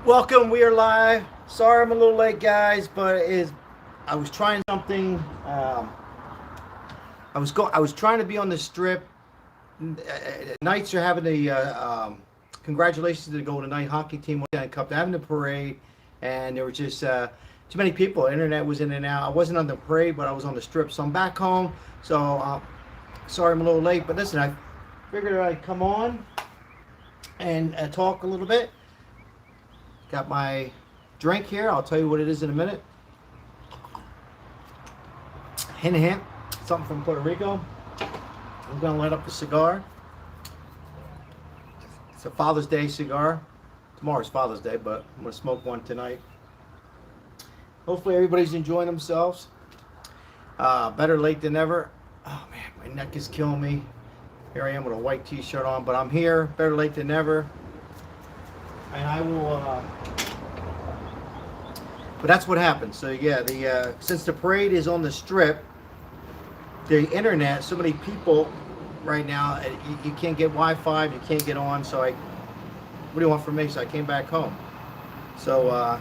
Welcome, we are live. Sorry I'm a little late, guys, but I was trying something. I was trying to be on the strip. Knights are having the congratulations to the Golden Knight hockey team Cup. They're having the parade, and there were just too many people. The internet was in and out. I wasn't on the parade, but I was on the strip, so I'm back home. So sorry I'm a little late, but listen, I figured I'd come on and talk a little bit. Got my drink here. I'll tell you what it is in a minute. Hint, hint. Something from Puerto Rico. I'm going to light up the cigar. It's a Father's Day cigar. Tomorrow's Father's Day, but I'm going to smoke one tonight. Hopefully everybody's enjoying themselves. Better late than never. Oh, man, my neck is killing me. Here I am with a white t-shirt on, but I'm here. Better late than never. And I will, but that's what happened. So yeah, since the parade is on the strip, the internet, so many people right now, you can't get Wi-Fi, you can't get on. So what do you want from me? So I came back home. So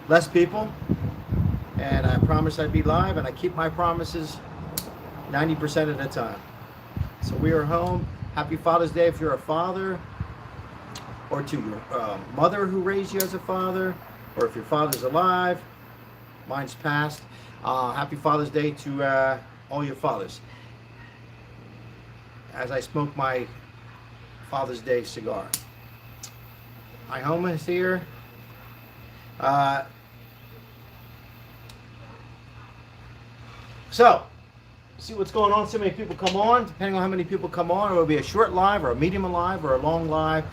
less people, and I promised I'd be live, and I keep my promises 90% of the time. So we are home. Happy Father's Day if you're a father, or to your mother who raised you as a father, or if your father's alive. Mine's passed. Happy Father's Day to all your fathers. As I smoke my Father's Day cigar. My home is here. So, see what's going on. So many people come on. Depending on how many people come on, it will be a short live, or a medium live, or a long live.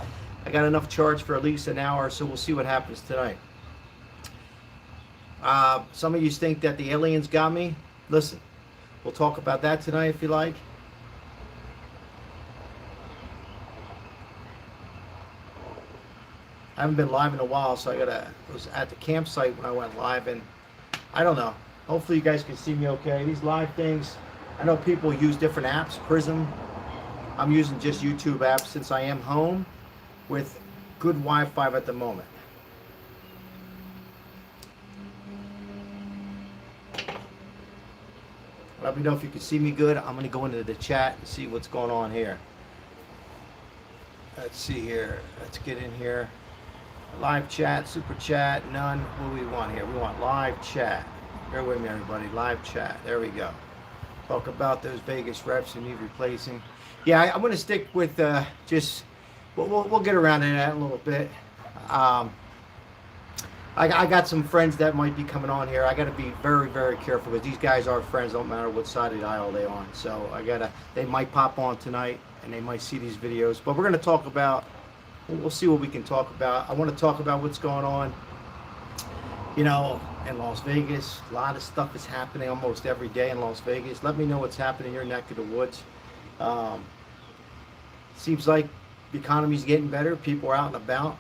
I got enough charge for at least an hour, so we'll see what happens tonight. Some of you think that the aliens got me. Listen, we'll talk about that tonight if you like. I haven't been live in a while, so I was at the campsite when I went live, and I don't know. Hopefully you guys can see me okay. These live things, I know people use different apps, Prism. I'm using just YouTube apps since I am home with good Wi-Fi at the moment. Let me know if you can see me good. I'm going to go into the chat and see what's going on here. Let's see here. Let's get in here. Live chat, super chat, none. What do we want here? We want live chat. Bear with me, everybody. Live chat. There we go. Talk about those Vegas reps you need replacing. Yeah, I'm going to stick with just... We'll get around to that in a little bit. I got some friends that might be coming on here. I got to be very, very careful because these guys are friends. Don't matter what side of the aisle they're on. So they might pop on tonight and they might see these videos. But we're going to talk about. We'll see what we can talk about. I want to talk about what's going on. You know, in Las Vegas, a lot of stuff is happening almost every day in Las Vegas. Let me know what's happening in your neck of the woods. Seems like the economy's getting better. People are out and about.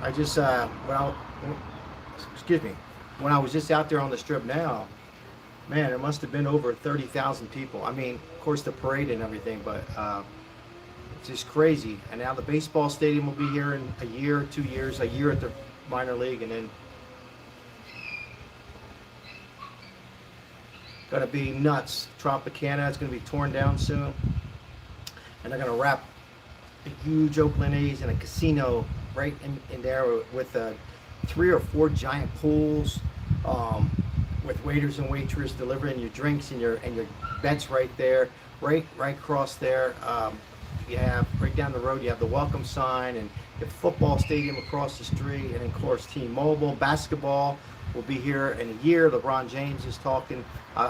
I just, excuse me, when I was just out there on the strip now, man, there must have been over 30,000 people. I mean, of course, the parade and everything, but it's just crazy. And now the baseball stadium will be here in a year, 2 years, a year at the minor league, and then going to be nuts. Tropicana is going to be torn down soon. And they're going to wrap a huge Oakland A's and a casino right in there with 3 or 4 giant pools with waiters and waitresses delivering your drinks and your beds right there, right across there. You have right down the road, you have the welcome sign and the football stadium across the street, and of course T-Mobile. Basketball will be here in a year. LeBron James is talking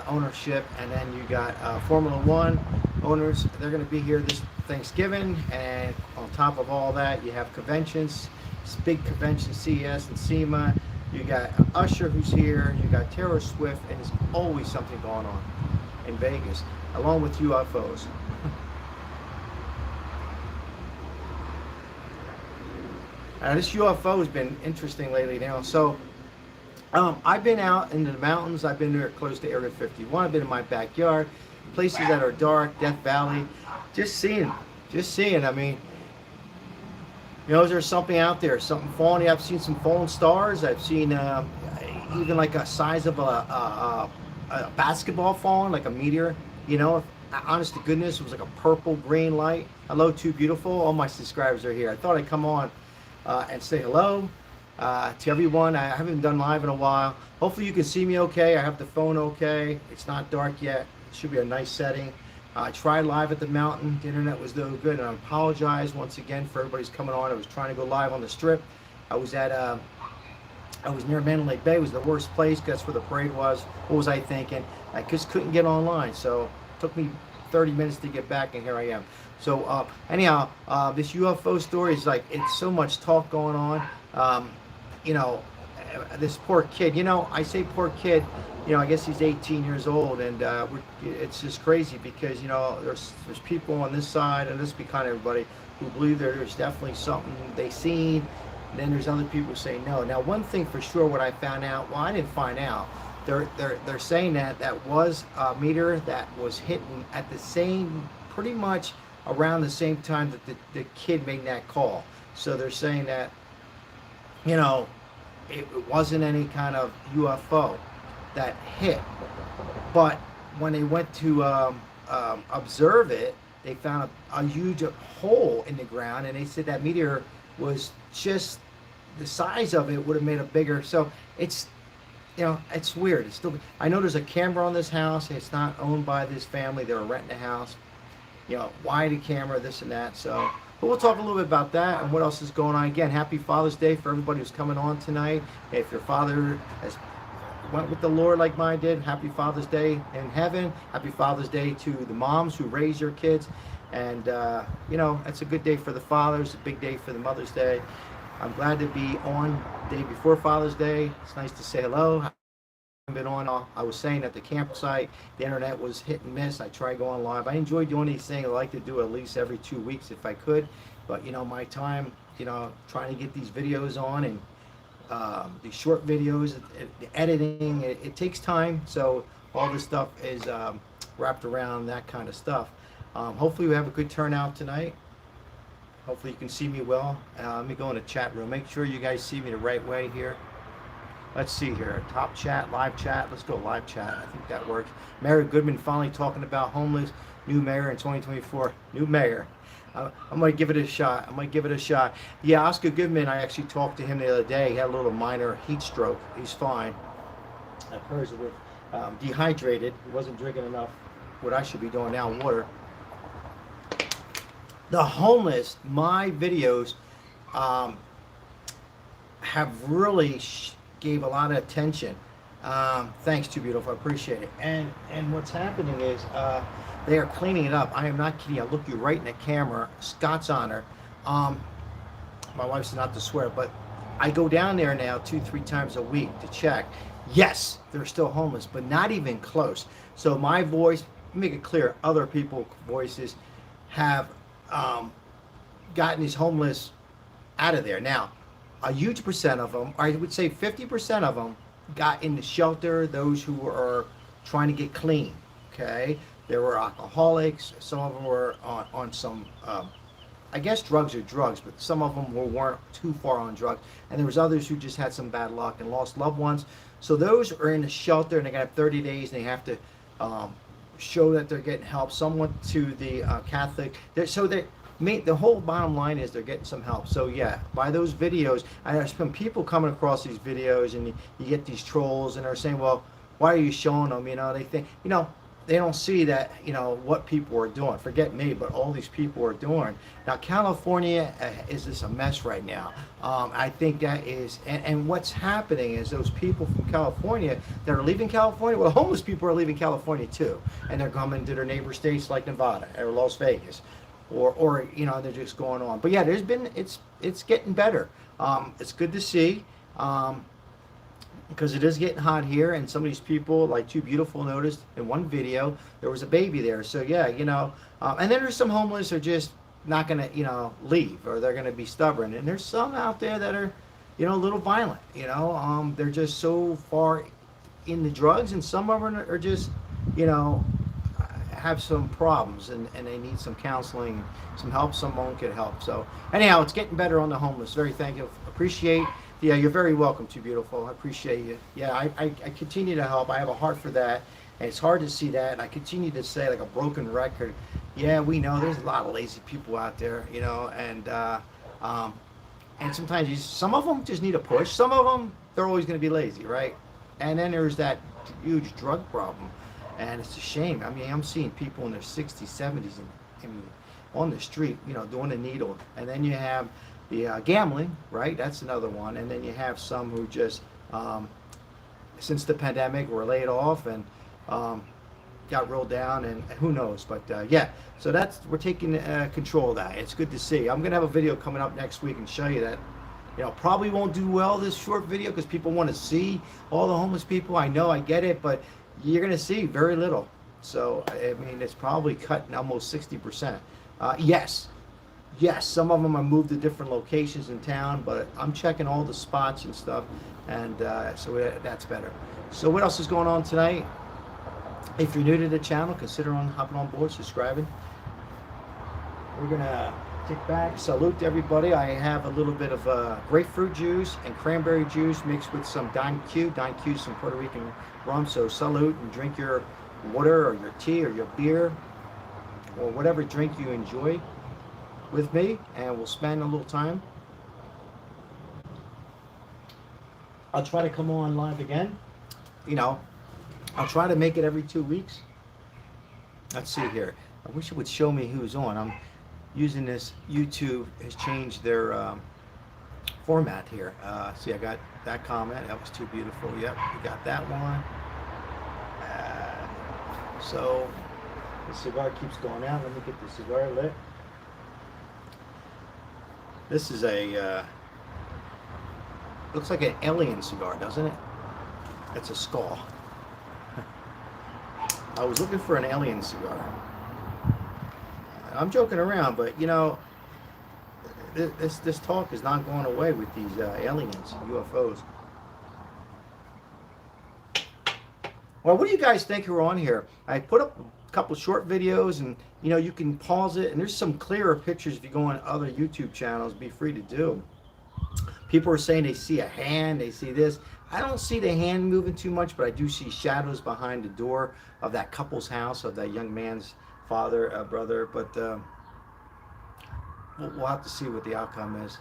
ownership, and then you got Formula One owners. They're going to be here this Thanksgiving, and on top of all that, you have conventions, big convention, CES and SEMA. You got Usher who's here. You got Taylor Swift, and there's always something going on in Vegas, along with UFOs. This UFO has been interesting lately now. So I've been out in the mountains. I've been there close to Area 51. I've been in my backyard, places that are dark, Death Valley. Just seeing. I mean, You know, there's something out there, something falling. I've seen some fallen stars. I've seen even like a size of a basketball falling, like a meteor. You know, honest to goodness, it was like a purple green light. Hello, Too Beautiful. All my subscribers are here. I thought I'd come on and say hello to everyone. I haven't done live in a while. Hopefully you can see me okay. I have the phone okay. It's not dark yet. It should be a nice setting. I tried live at the mountain. The internet was no good, and I apologize once again for everybody's coming on. I was trying to go live on the strip. I was near Mandalay Bay. It was the worst place. That's where the parade was. What was I thinking? I just couldn't get online, so it took me 30 minutes to get back, and here I am. So anyhow, this UFO story is like, it's so much talk going on. You know, this poor kid. You know, I say poor kid. You know, I guess he's 18 years old, and it's just crazy because, you know, there's people on this side, and this be kind of everybody, who believe there's definitely something they seen, and then there's other people who say no. Now, one thing for sure, what I found out, well, I didn't find out. They're saying that was a meteor that was hitting at the same, pretty much around the same time that the kid made that call. So they're saying that, you know, it wasn't any kind of UFO that hit, but when they went to observe it, they found a huge hole in the ground, and they said that meteor was just the size of it would have made it bigger. So it's, you know, it's weird. It's still, I know there's a camera on this house. It's not owned by this family. They were renting a house. You know, why the camera, this and that. So, but we'll talk a little bit about that and what else is going on. Again, happy Father's Day for everybody who's coming on tonight. If your father has went with the Lord like mine did, happy Father's Day in heaven. Happy Father's Day to the moms who raise your kids. And, you know, it's a good day for the fathers, a big day for the Mother's Day. I'm glad to be on the day before Father's Day. It's nice to say hello. I've been on, I was saying at the campsite, the internet was hit and miss. I tried going live. I enjoy doing these things. I like to do at least every 2 weeks if I could. But, you know, my time, you know, trying to get these videos on and these short videos, the editing, it takes time. So all this stuff is wrapped around that kind of stuff. Hopefully we have a good turnout tonight. Hopefully you can see me well. Let me go in the chat room. Make sure you guys see me the right way here. Let's see here. Top chat, live chat. Let's go live chat. I think that works. Mayor Goodman finally talking about homeless. New mayor in 2024. New mayor. I'm going to give it a shot. Yeah, Oscar Goodman, I actually talked to him the other day. He had a little minor heat stroke. He's fine. I've heard of it. Dehydrated. He wasn't drinking enough. What I should be doing now, water. The homeless, my videos have really gave a lot of attention. Thanks, Too Beautiful. I appreciate it. And what's happening is they are cleaning it up. I am not kidding. I'll look you right in the camera. Scott's honor. My wife said not to swear, but I go down there now 2-3 times a week to check. Yes, they're still homeless, but not even close. So my voice, make it clear, other people's voices have gotten these homeless out of there. Now, a huge percent of them, I would say 50% of them, got in the shelter, those who are trying to get clean, okay? There were alcoholics, some of them were on some, I guess drugs are drugs, but some of them weren't too far on drugs, and there was others who just had some bad luck and lost loved ones. So those are in the shelter, and they got 30 days, and they have to show that they're getting help. Some went to the Catholic, the whole bottom line is they're getting some help. So yeah, by those videos, there's been people coming across these videos, and you get these trolls, and they're saying, well, why are you showing them? You know, they think, you know, they don't see that, you know, what people are doing. Forget me, but all these people are doing. Now, California is just a mess right now. I think that is, and what's happening is those people from California that are leaving California, well, homeless people are leaving California too, and they're coming to their neighbor states like Nevada or Las Vegas, or you know, they're just going on. But yeah, there's been, it's getting better. It's good to see. Because it is getting hot here, and some of these people, like Too Beautiful, noticed in one video there was a baby there. So yeah, you know, and then there's some homeless who are just not gonna, you know, leave, or they're gonna be stubborn. And there's some out there that are, you know, a little violent. You know, they're just so far in the drugs, and some of them are just, you know, have some problems and they need some counseling, some help. Someone could help. So anyhow, it's getting better on the homeless. Very thank you. Appreciate. Yeah, you're very welcome to Beautiful. I appreciate you. Yeah, I continue to help. I have a heart for that. And it's hard to see that. And I continue to say, like a broken record, yeah, we know there's a lot of lazy people out there, you know, and sometimes some of them just need a push. Some of them, they're always going to be lazy, right? And then there's that huge drug problem. And it's a shame. I mean, I'm seeing people in their 60s, 70s, and on the street, you know, doing the needle. And then you have the gambling, right? That's another one. And then you have some who just, since the pandemic, were laid off and got rolled down, and who knows. But yeah, so we're taking control of that. It's good to see. I'm gonna have a video coming up next week and show you that. You know, probably won't do well this short video because people want to see all the homeless people. I know, I get it, but you're gonna see very little. So I mean, it's probably cut almost 60%. Yes, some of them are moved to different locations in town, but I'm checking all the spots and stuff, and so that's better. So what else is going on tonight? If you're new to the channel, consider hopping on board, subscribing. We're gonna kick back, salute to everybody. I have a little bit of grapefruit juice and cranberry juice mixed with some Don Q. Don Q is some Puerto Rican rum, so salute and drink your water or your tea or your beer or whatever drink you enjoy with me, and we'll spend a little time. I'll try to come on live again. You know, I'll try to make it every 2 weeks. Let's see here. I wish it would show me who's on. I'm using this. YouTube has changed their format here. See, I got that comment. That was too beautiful. Yep, we got that one. So the cigar keeps going out. Let me get the cigar lit. This is a, looks like an alien cigar, doesn't it? It's a skull. I was looking for an alien cigar. I'm joking around, but you know, this talk is not going away with these aliens, UFOs. Well, what do you guys think who are on here? I put up a couple short videos, and you know, you can pause it, and there's some clearer pictures if you go on other YouTube channels. Be free to do. People are saying they see a hand, they see this. I don't see the hand moving too much, but I do see shadows behind the door of that couple's house, of that young man's father, brother. But we'll have to see what the outcome is.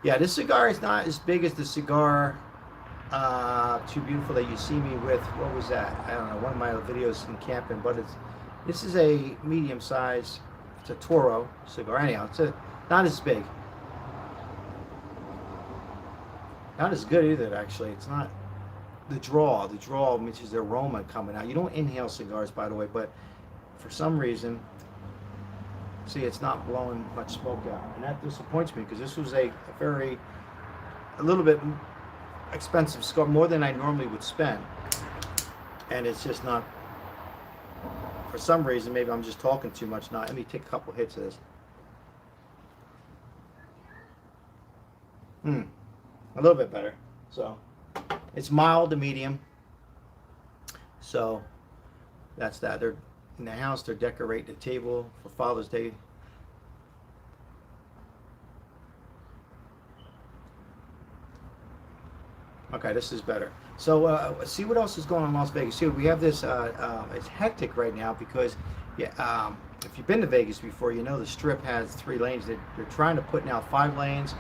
Yeah, this cigar is not as big as the cigar Too Beautiful that you see me with. What was that? I don't know, one of my videos in camping, but this is a medium size. It's a Toro cigar. Anyhow, it's not as big. Not as good either, actually. It's not the draw. The draw which is the aroma coming out. You don't inhale cigars, by the way, but for some reason, see, it's not blowing much smoke out, and that disappoints me because this was a little bit expensive cigar, more than I normally would spend, and it's just not. For some reason, maybe I'm just talking too much now. Let me take a couple hits of this. A little bit better. So it's mild to medium. So that's that. They're in the house. They're decorating the table for Father's Day. Okay, this is better. So see what else is going on in Las Vegas. See, we have this. It's hectic right now because, yeah. If you've been to Vegas before, you know the Strip has 3 lanes. They're trying to put now 5 lanes.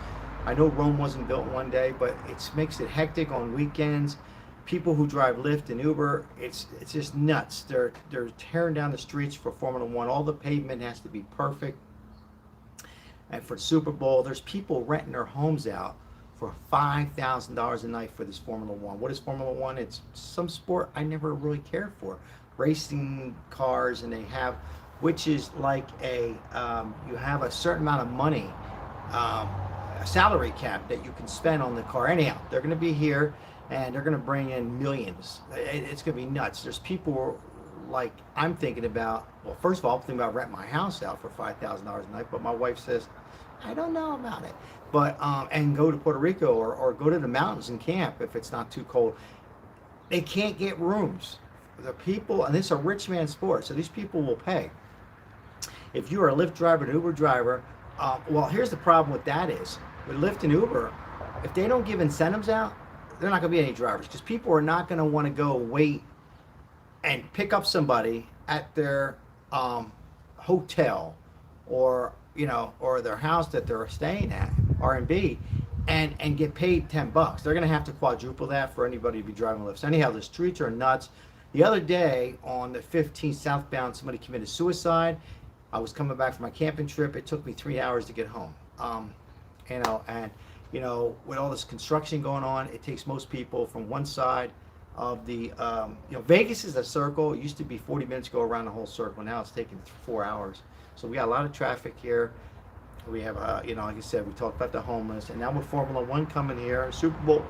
I know Rome wasn't built one day, but it makes it hectic on weekends. People who drive Lyft and Uber, it's just nuts. They're tearing down the streets for Formula One. All the pavement has to be perfect. And for Super Bowl, there's people renting their homes out for $5,000 a night for this Formula One. What is Formula One? It's some sport I never really cared for. Racing cars, and they have, which is like a, you have a certain amount of money, a salary cap that you can spend on the car. Anyhow, they're going to be here, and they're going to bring in millions. It's going to be nuts. There's people like, I'm thinking about, well, first of all, I'm thinking about renting my house out for $5,000 a night, but my wife says, I don't know about it. But, and go to Puerto Rico or go to the mountains and camp if it's not too cold. They can't get rooms the people, and this is a rich man sport, so these people will pay. If you are a Lyft driver, an Uber driver, well, here's the problem with that is, with Lyft and Uber, if they don't give incentives out, they're not going to be any drivers because people are not going to want to go wait and pick up somebody at their hotel or or their house that they're staying at, R&B, and get paid $10. They're going to have to quadruple that for anybody to be driving lifts. Anyhow, the streets are nuts. The other day on the 15th southbound, somebody committed suicide. I was coming back from my camping trip. It took me 3 hours to get home. And with all this construction going on, it takes most people from one side of the, Vegas is a circle. It used to be 40 minutes to go around the whole circle. Now it's taking 4 hours. So we got a lot of traffic here. We have, like I said, we talked about the homeless. And now with Formula One coming here, Super Bowl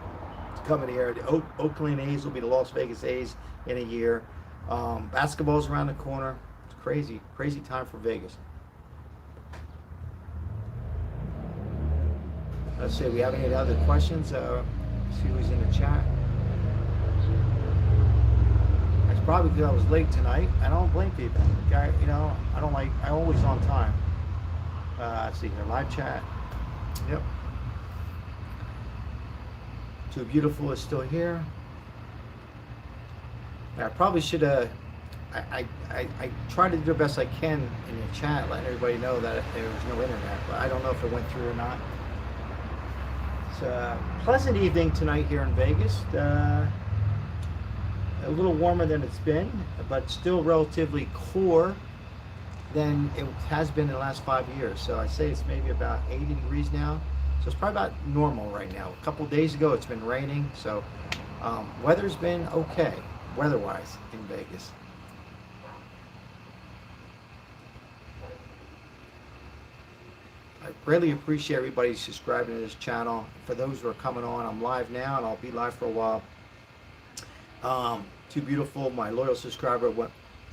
coming here. The Oakland A's will be the Las Vegas A's in a year. Basketball's around the corner. It's crazy, crazy time for Vegas. Let's see, we have any other questions? See who's in the chat. It's probably because I was late tonight. I don't blame people. I always on time. Let's see here, live chat. Yep. Too Beautiful is still here. I probably should have. I try to do the best I can in the chat, letting everybody know that there was no internet, but I don't know if it went through or not. It's a pleasant evening tonight here in Vegas. A little warmer than it's been, but still relatively cooler than it has been in the last 5 years. So I say it's maybe about 80 degrees now. So it's probably about normal right now. A couple days ago it's been raining, so weather's been okay, weather-wise in Vegas. I greatly appreciate everybody subscribing to this channel. For those who are coming on, I'm live now and I'll be live for a while. Too Beautiful, my loyal subscriber,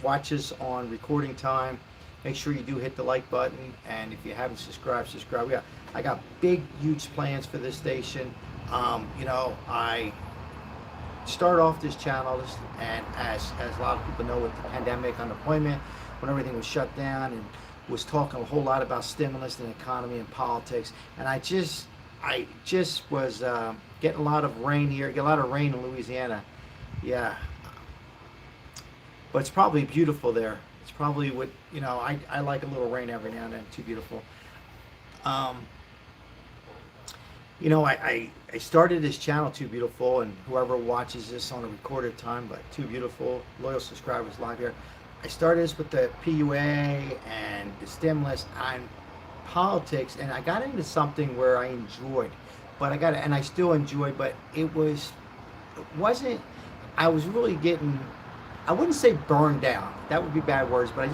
watches on recording time. Make sure you do hit the like button, and if you haven't subscribed, subscribe. I got big, huge plans for this station. I started off this channel, and as a lot of people know, with the pandemic, unemployment, when everything was shut down, and was talking a whole lot about stimulus and economy and politics, and I just was getting a lot of rain here. Get a lot of rain in Louisiana. Yeah, but it's probably beautiful there. It's probably what, I like a little rain every now and then. Too Beautiful. I started this channel, Too Beautiful, and whoever watches this on a recorded time, but Too Beautiful, loyal subscribers live here. I started this with the PUA and the stimulus on politics, and I got into something where I enjoyed, and I still enjoy, but it wasn't. I was really getting, I wouldn't say burned down, that would be bad words, but it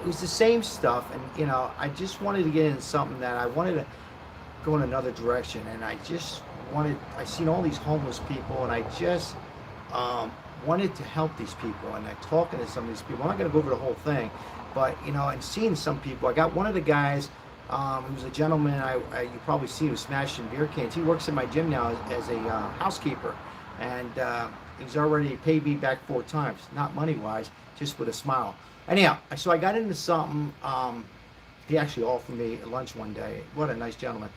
was the same stuff, and I just wanted to get into something that I wanted to go in another direction, and I seen all these homeless people, and I just wanted to help these people, and I'm talking to some of these people. I'm not going to go over the whole thing, but and seeing some people. I got one of the guys who was a gentleman, you probably see, who's smashing beer cans. He works in my gym now as a housekeeper, and he's already paid me back 4 times, not money-wise, just with a smile. Anyhow, so I got into something. He actually offered me lunch one day. What a nice gentleman.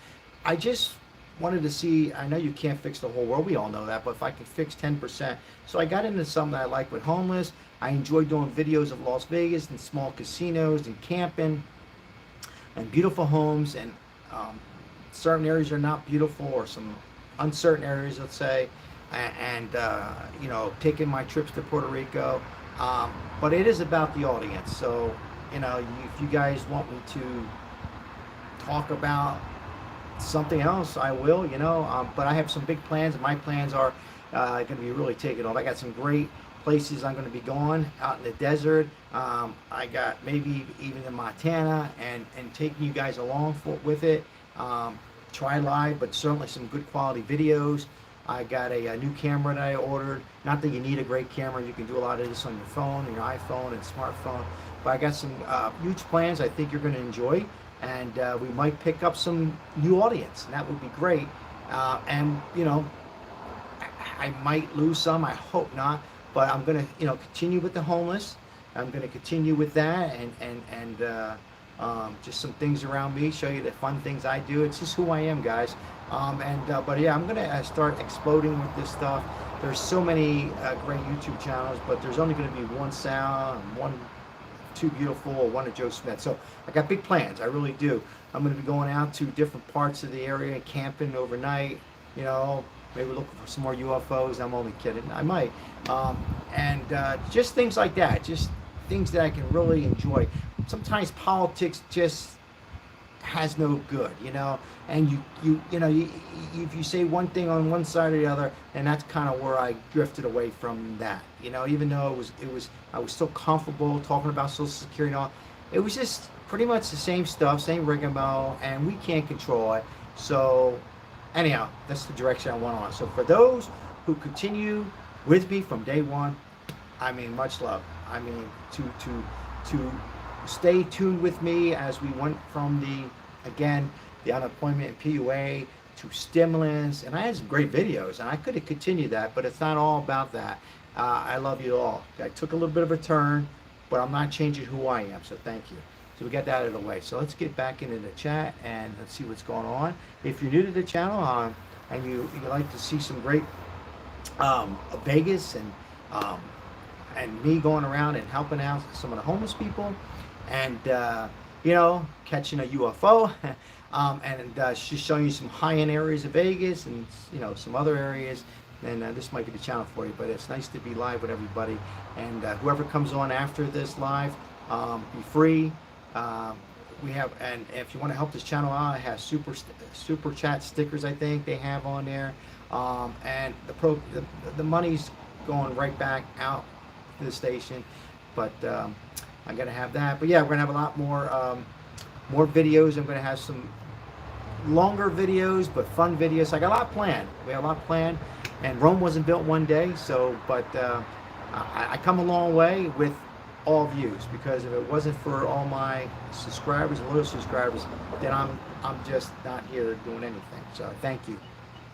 I just wanted to see, I know you can't fix the whole world, we all know that, but if I could fix 10%. So I got into something that I like with homeless. I enjoy doing videos of Las Vegas and small casinos and camping and beautiful homes, and certain areas are not beautiful, or some uncertain areas, let's say, and taking my trips to Puerto Rico. But it is about the audience. So, if you guys want me to talk about something else, I will, but I have some big plans, and my plans are going to be really taking off. I got some great places I'm going to be going out in the desert. I got maybe even in Montana, and taking you guys along with it. Try live, but certainly some good quality videos. I got a new camera that I ordered. Not that you need a great camera. You can do a lot of this on your phone and your iPhone and smartphone. But I got some huge plans I think you're going to enjoy. And we might pick up some new audience, and that would be great. I might lose some, I hope not. but I'm gonna, continue with the homeless. I'm gonna continue with that, and just some things around me. Show you the fun things I do. It's just who I am, guys. But yeah, I'm gonna start exploding with this stuff. There's so many great YouTube channels, but there's only gonna be one Sal, and one Too Beautiful, or one of Joe Smith. So I got big plans. I really do. I'm gonna be going out to different parts of the area, camping overnight. Maybe looking for some more UFOs. I'm only kidding. I might. Just things like that. Just things that I can really enjoy. Sometimes politics just has no good, and if you say one thing on one side or the other, and that's kind of where I drifted away from that, even though I was still comfortable talking about Social Security and all. It was just pretty much the same stuff, same rigmarole, and we can't control it. So anyhow, that's the direction I went on. So for those who continue with me from day one, I mean, much love. I mean, to stay tuned with me as we went from the unemployment and PUA to stimulus, and I had some great videos, and I could have continued that, but it's not all about that. I love you all. I took a little bit of a turn, but I'm not changing who I am, so thank you. So we got that out of the way. So let's get back into the chat and let's see what's going on. If you're new to the channel and you like to see some great Vegas and me going around and helping out some of the homeless people, and catching a UFO, and just showing you some high-end areas of Vegas and some other areas, then this might be the channel for you. But it's nice to be live with everybody, and whoever comes on after this live, be free. We have, and if you want to help this channel out, I have super chat stickers. I think they have on there, and the money's going right back out to the station. But I gotta have that. But yeah, we're gonna have a lot more videos. I'm gonna have some longer videos, but fun videos. I got a lot planned. We have a lot planned, and Rome wasn't built one day. So, but I come a long way with all views, because if it wasn't for all my subscribers and loyal subscribers, then I'm just not here doing anything. So thank you.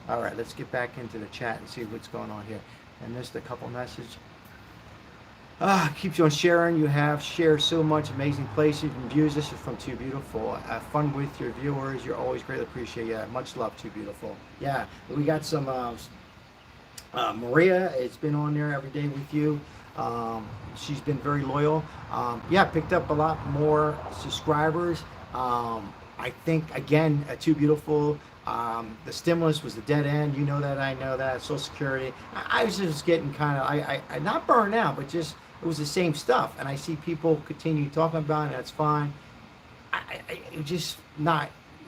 All right, let's get back into the chat and see what's going on here. I missed a couple messages. Keeps you on sharing. You have shared so much amazing places and views. This is from Too Beautiful. Have fun with your viewers. You're always greatly appreciated. Yeah, much love, Too Beautiful. Yeah, we got some Maria. It's been on there every day with you. She's been very loyal. Yeah, picked up a lot more subscribers. I think, again, Too Beautiful. The stimulus was the dead end. You know that. I know that. Social Security. I was just getting kind of, I not burned out, but just, it was the same stuff. And I see people continue talking about it. That's fine. It just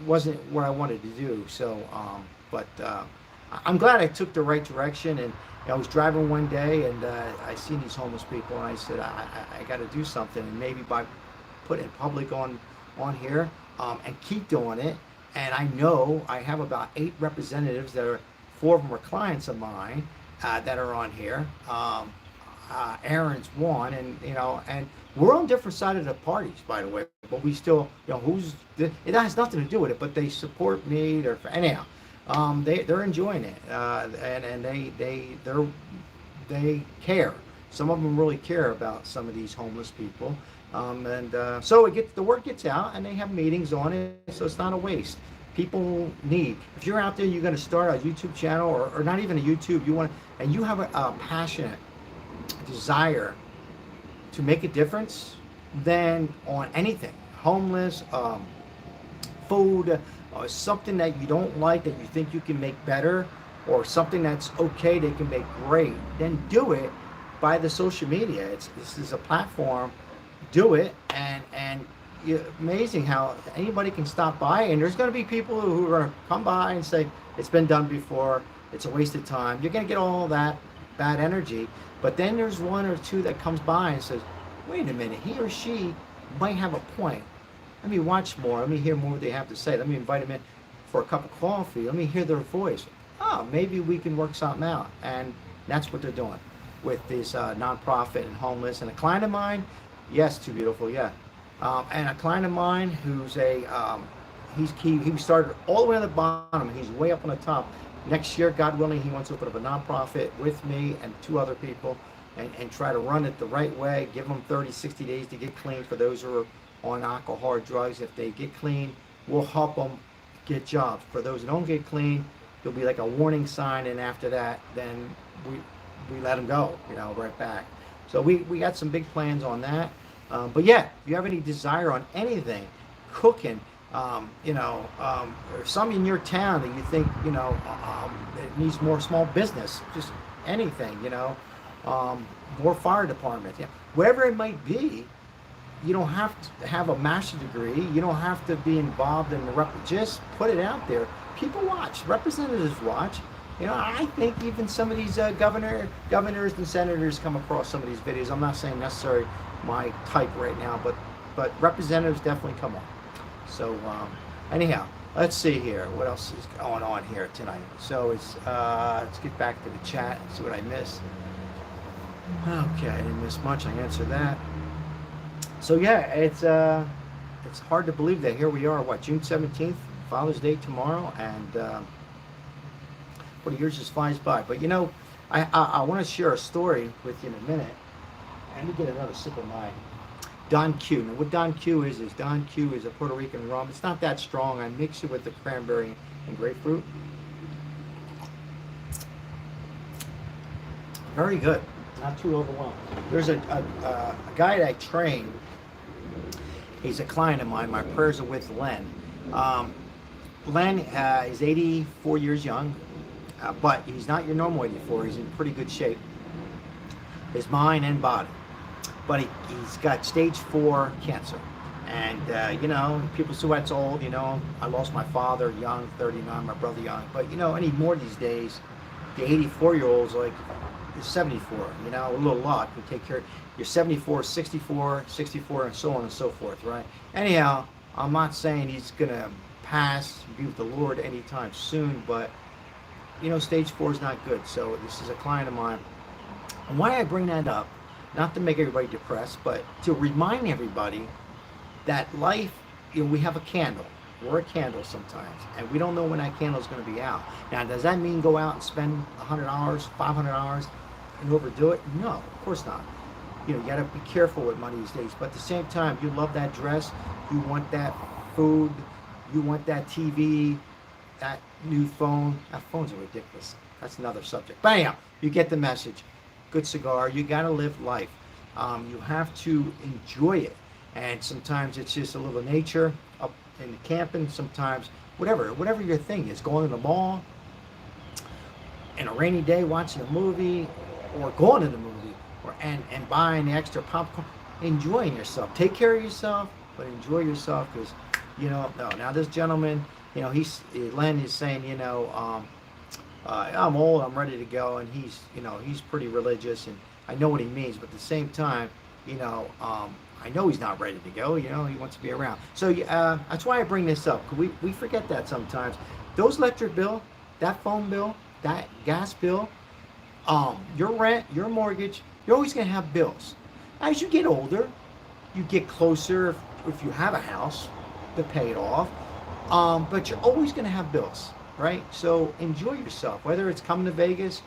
wasn't what I wanted to do. So, I'm glad I took the right direction. And I was driving one day, and I seen these homeless people, and I said, I got to do something, and maybe by putting it public on here, and keep doing it. And I know I have about 8 representatives that are, 4 of them are clients of mine that are on here. Aaron's one, and and we're on different sides of the parties, by the way. But we still, it has nothing to do with it. But they support me. Anyhow. They're enjoying it, and they care. Some of them really care about some of these homeless people, so the word gets out, and they have meetings on it. So it's not a waste. People need. If you're out there, you're going to start a YouTube channel, or not even a YouTube. And you have a passionate desire to make a difference, then on anything, homeless, food. Or something that you don't like that you think you can make better, or something that's okay they can make great, then do it by the social media. This is a platform. Do it, and amazing how anybody can stop by, and there's going to be people who are going to come by and say it's been done before, it's a waste of time. You're going to get all that bad energy, but then there's 1 or 2 that comes by and says, wait a minute, he or she might have a point. Let me watch more. Let me hear more what they have to say. Let me invite them in for a cup of coffee. Let me hear their voice. Maybe we can work something out. And that's what they're doing with this nonprofit and homeless. And a client of mine, yes, Too Beautiful, yeah. And a client of mine who's he started all the way on the bottom. He's way up on the top. Next year, God willing, he wants to open up a nonprofit with me and 2 other people. and try to run it the right way. Give them 30, 60 days to get clean for those who are on alcohol or drugs. If they get clean, we'll help them get jobs. For those who don't get clean, there'll be like a warning sign, and after that, then we let them go, right back. So we got some big plans on that. But yeah, if you have any desire on anything, cooking, or some in your town that you think, it needs more small business, just anything, more fire departments, whatever it might be. You don't have to have a master's degree. You don't have to be involved in the just put it out there. People watch, representatives watch. I think even some of these governors and senators come across some of these videos. I'm not saying necessarily my type right now, but representatives definitely come on. So anyhow, let's see here. What else is going on here tonight? So let's get back to the chat and see what I missed. Okay, I didn't miss much. I answered that. So yeah, it's hard to believe that here we are. What, June 17th, Father's Day tomorrow, and what a year just flies by. But I want to share a story with you in a minute. Let me get another sip of my Don Q. Now, what Don Q is Don Q is a Puerto Rican rum. It's not that strong. I mix it with the cranberry and grapefruit. Very good. Not too overwhelmed. There's a guy that I train. He's a client of mine. My prayers are with Len. Len is 84 years young, but he's not your normal 84. He's in pretty good shape, his mind and body. But he's got stage 4 cancer. And, people say that's old. I lost my father young, 39, my brother young. But, any more these days, the 84-year-old's like 74, a little lot can take care of. You're 74, 64, 64, and so on and so forth, right? Anyhow, I'm not saying he's going to pass, be with the Lord anytime soon, but, stage 4 is not good. So this is a client of mine. And why I bring that up, not to make everybody depressed, but to remind everybody that life, we have a candle. We're a candle sometimes, and we don't know when that candle is going to be out. Now, does that mean go out and spend $100, $500 and overdo it? No, of course not. You got to be careful with money these days. But at the same time, you love that dress, you want that food, you want that TV, that new phone. That phones are ridiculous. That's another subject. But anyhow, you get the message. Good cigar. You got to live life. You have to enjoy it. And sometimes it's just a little nature up in the camping. Sometimes whatever your thing is, going to the mall, in a rainy day watching a movie, or going to the movie, and buying the extra popcorn, enjoying yourself. Take care of yourself, but enjoy yourself, because no. Now this gentleman, Len is saying, I'm old, I'm ready to go, and he's pretty religious, and I know what he means, but at the same time, I know he's not ready to go. He wants to be around. So that's why I bring this up. We forget that sometimes. Those electric bill, that phone bill, that gas bill, your rent, your mortgage, you're always going to have bills. As you get older, you get closer, if you have a house, to pay it off. But you're always going to have bills, right? So enjoy yourself, whether it's coming to Vegas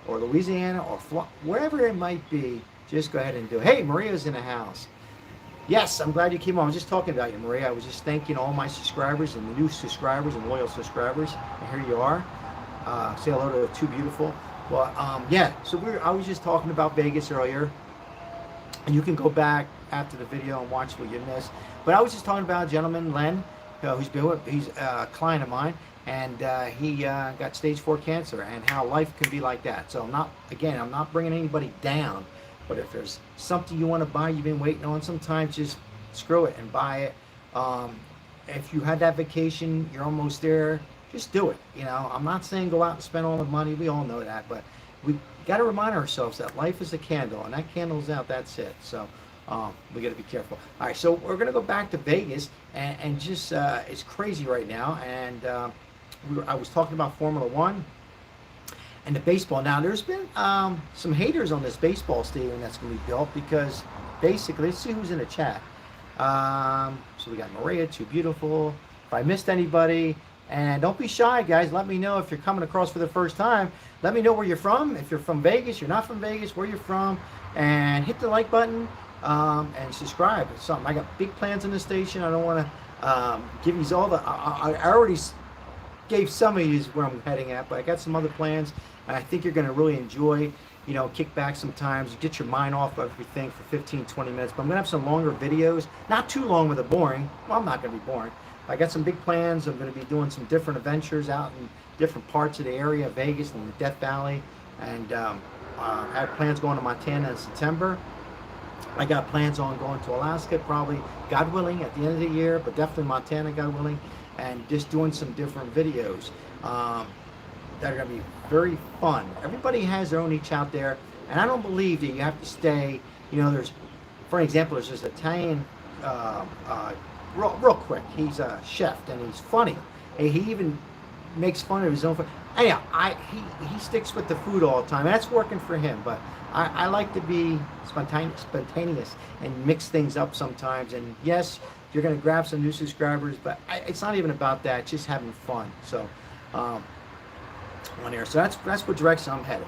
or Louisiana or wherever it might be. Just go ahead and do it. Hey, Maria's in the house. Yes, I'm glad you came on. I was just talking about you, Maria. I was just thanking all my subscribers and the new subscribers and loyal subscribers. And here you are. Say hello to Too Beautiful. Well, yeah, so I was just talking about Vegas earlier. And you can go back after the video and watch what you missed. But I was just talking about a gentleman, Len, he's a client of mine. And he got stage 4 cancer, and how life can be like that. So I'm not bringing anybody down. But if there's something you want to buy, you've been waiting on, sometimes just screw it and buy it. If you had that vacation, you're almost there, just do it. I'm not saying go out and spend all the money. We all know that. But we got to remind ourselves that life is a candle, and that candle's out, that's it. So we got to be careful. All right, so we're going to go back to Vegas, and just it's crazy right now. And I was talking about Formula One and the baseball. Now, there's been some haters on this baseball stadium that's going to be built, because basically, let's see who's in the chat. So we got Maria, Too Beautiful. If I missed anybody, And don't be shy, guys. Let me know if you're coming across for the first time. Let me know where you're from. If you're from Vegas, you're not from Vegas, where you're from. And hit the like button and subscribe. It's something. I got big plans on the station. I don't want to give you all the... I already gave some of you where I'm heading at, but I got some other plans. And I think you're going to really enjoy, kick back sometimes, get your mind off of everything for 15, 20 minutes. But I'm going to have some longer videos, not too long with a boring. Well, I'm not going to be boring. I got some big plans. I'm going to be doing some different adventures out in different parts of the area, Vegas and the Death Valley. And I have plans going to Montana in September. I got plans on going to Alaska, probably, God willing, at the end of the year, but definitely Montana, God willing, and just doing some different videos that are going to be very fun. Everybody has their own niche out there, and I don't believe that you have to stay, there's, for example, there's this Italian, real quick, he's a chef, and he's funny, and he even makes fun of his own food. Anyhow, he sticks with the food all the time. That's working for him, but I like to be spontaneous and mix things up sometimes. And yes, you're going to grab some new subscribers, but it's not even about that. It's just having fun. So on there, so that's what direction I'm heading.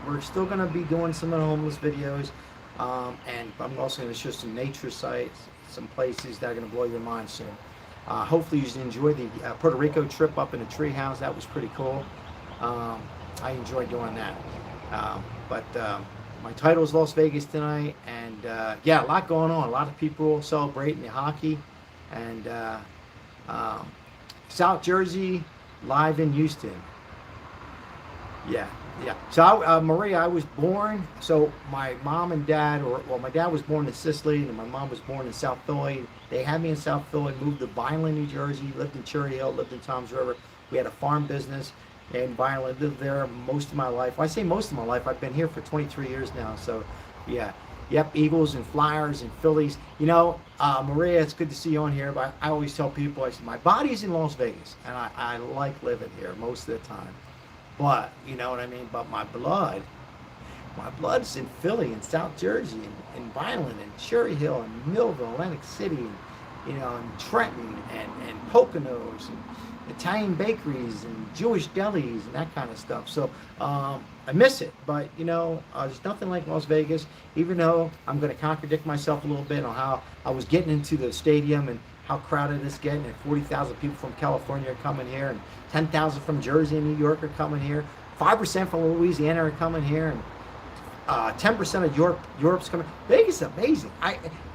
We're still going to be doing some of the homeless videos, and I'm also going to show some nature sites, some places that are going to blow your mind soon. Hopefully you enjoyed the Puerto Rico trip up in the treehouse. That was pretty cool. I enjoyed doing that. But my title is Las Vegas tonight, and yeah, a lot going on. A lot of people celebrating the hockey, and South Jersey live in Houston. Yeah. So Maria, I was born. So my mom and dad, my dad was born in Sicily, and my mom was born in South Philly. They had me in South Philly, moved to Vineland, New Jersey, lived in Cherry Hill, lived in Toms River. We had a farm business in Vineland, lived there most of my life. When I say most of my life, I've been here for 23 years now. So yeah, yep, Eagles and Flyers and Phillies. Maria, it's good to see you on here, but I always tell people, I said, my body's in Las Vegas, and I like living here most of the time. But, you know what I mean? But my blood's in Philly and South Jersey and Vineland and Cherry Hill and Millville, Atlantic City, and Trenton and Poconos and Italian bakeries and Jewish delis and that kind of stuff. So I miss it, but there's nothing like Las Vegas, even though I'm going to contradict myself a little bit on how I was getting into the stadium and how crowded it's getting, and 40,000 people from California are coming here, and 10,000 from Jersey and New York are coming here, 5% from Louisiana are coming here, and 10% of Europe's coming. Vegas is amazing.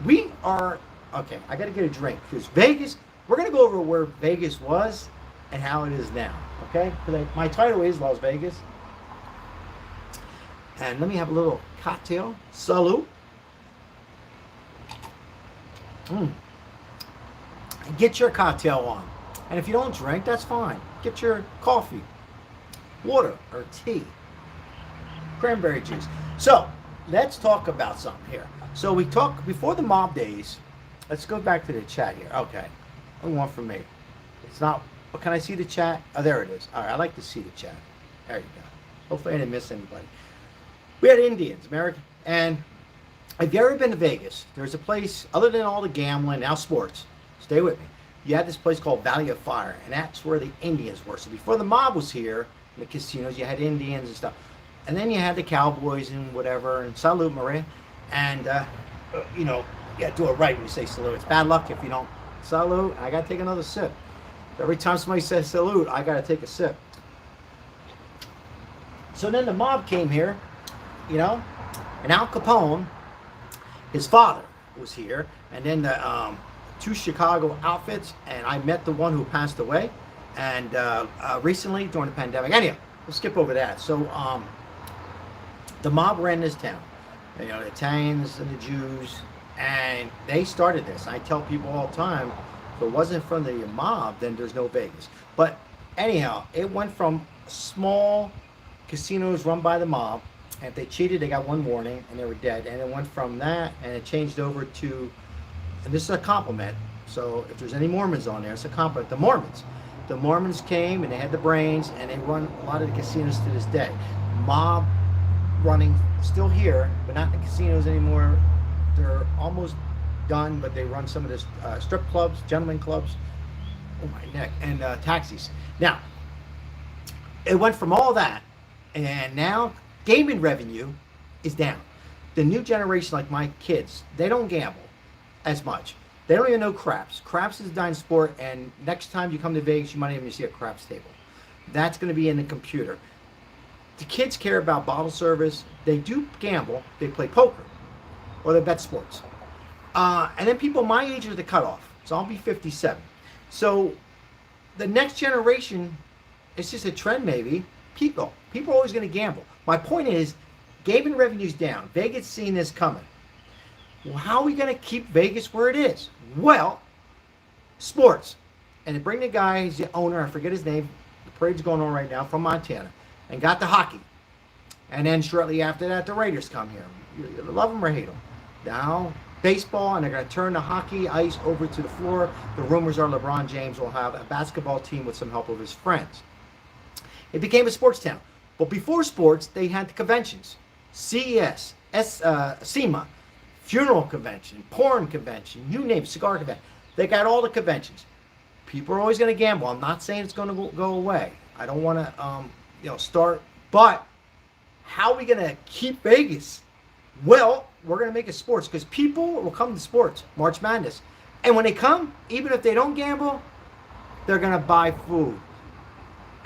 We are, okay, I got to get a drink, because Vegas, we're going to go over where Vegas was and how it is now, okay? My title is Las Vegas. And let me have a little cocktail. Salute. Get your cocktail on. And if you don't drink, that's fine. Get your coffee, water, or tea, cranberry juice. So let's talk about something here. So we talked before the mob days. Let's go back to the chat here. Okay, one from me. It's not. Oh, can I see the chat? Oh, there it is. All right, I like to see the chat. There you go. Hopefully I didn't miss anybody. We had Indians, American, and if you've ever been to Vegas, there's a place other than all the gambling, now sports. Stay with me. You had this place called Valley of Fire, and that's where the Indians were. So before the mob was here, in the casinos, you had Indians and stuff. And then you had the Cowboys and whatever, and salute, Maria. And, you got to do it right when you say salute. It's bad luck if you don't salute. I got to take another sip. Every time somebody says salute, I got to take a sip. So then the mob came here, and Al Capone, his father was here, and then the two Chicago outfits, and I met the one who passed away, and recently during the pandemic. Anyhow, we'll skip over that. So the mob ran this town, the Italians and the Jews, and they started this. I tell people all the time, if it wasn't from the mob, then there's no Vegas. But anyhow, it went from small casinos run by the mob, and if they cheated, they got one warning, and they were dead. And it went from that, and it changed over to, and this is a compliment, so if there's any Mormons on there, it's a compliment. The Mormons came, and they had the brains, and they run a lot of the casinos to this day. Mob running still here, but not the casinos anymore. They're almost done, but they run some of the strip clubs, gentlemen clubs, oh my neck, and taxis. Now, it went from all that, and now gaming revenue is down. The new generation, like my kids, they don't gamble as much. They don't even know craps. Craps is a dying sport, and next time you come to Vegas, you might even see a craps table. That's going to be in the computer. The kids care about bottle service. They do gamble. They play poker, or they bet sports. And then people my age are the cutoff. So I'll be 57. So the next generation, it's just a trend maybe. People are always going to gamble. My point is, gaming revenue's down. Vegas seen this coming. Well, how are we going to keep Vegas where it is? Well, sports. And they bring the guy, he's the owner, I forget his name. The parade's going on right now, from Montana. And got the hockey. And then shortly after that, the Raiders come here. You love them or hate them. Now, baseball, and they're going to turn the hockey ice over to the floor. The rumors are LeBron James will have a basketball team with some help of his friends. It became a sports town. But before sports, they had the conventions. CES, SEMA, funeral convention, porn convention, you name it, cigar convention. They got all the conventions. People are always going to gamble. I'm not saying it's going to go away. I don't want to, start. But how are we going to keep Vegas? Well, we're going to make it sports, because people will come to sports, March Madness. And when they come, even if they don't gamble, they're going to buy food.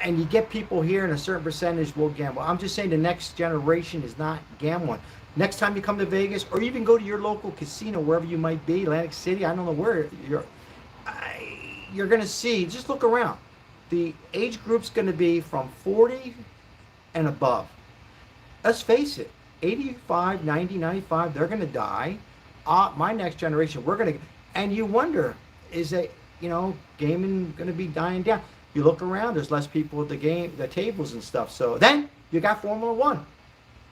And you get people here, and a certain percentage will gamble. I'm just saying the next generation is not gambling. Next time you come to Vegas, or even go to your local casino, wherever you might be, Atlantic City, I don't know where you're going to see, just look around. The age group's going to be from 40 and above. Let's face it, 85, 90, 95, they're going to die. My next generation, we're going to, and you wonder, is that, gaming going to be dying down? You look around, there's less people at the tables and stuff. So then you got Formula One.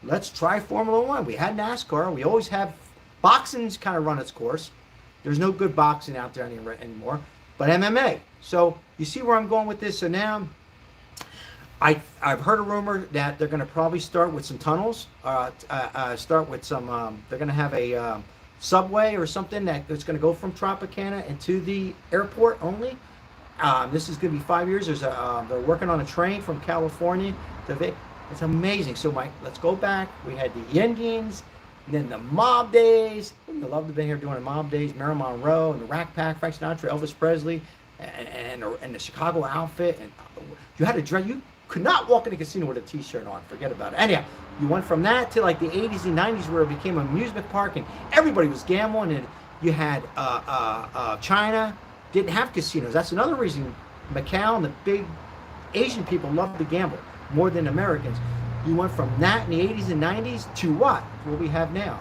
Let's try Formula One. We had NASCAR. We always have boxing's kind of run its course. There's no good boxing out there anymore. But MMA. So you see where I'm going with this. So now I've heard a rumor that they're going to probably start with some tunnels. Start with some. They're going to have a subway or something that's going to go from Tropicana into the airport only. This is going to be 5 years. They're working on a train from California to Vegas. It's amazing. So, Mike, let's go back. We had the Indians, then the mob days. I love to be here doing the mob days. Marilyn Monroe and the Rat Pack, Frank Sinatra, Elvis Presley, and the Chicago outfit. And you had to dress. You could not walk in a casino with a T-shirt on. Forget about it. Anyhow, you went from that to like the 80s and 90s, where it became an amusement park, and everybody was gambling. And you had China didn't have casinos. That's another reason Macau and the big Asian people love to gamble more than Americans. You went from that in the 80s and 90s to what we have now.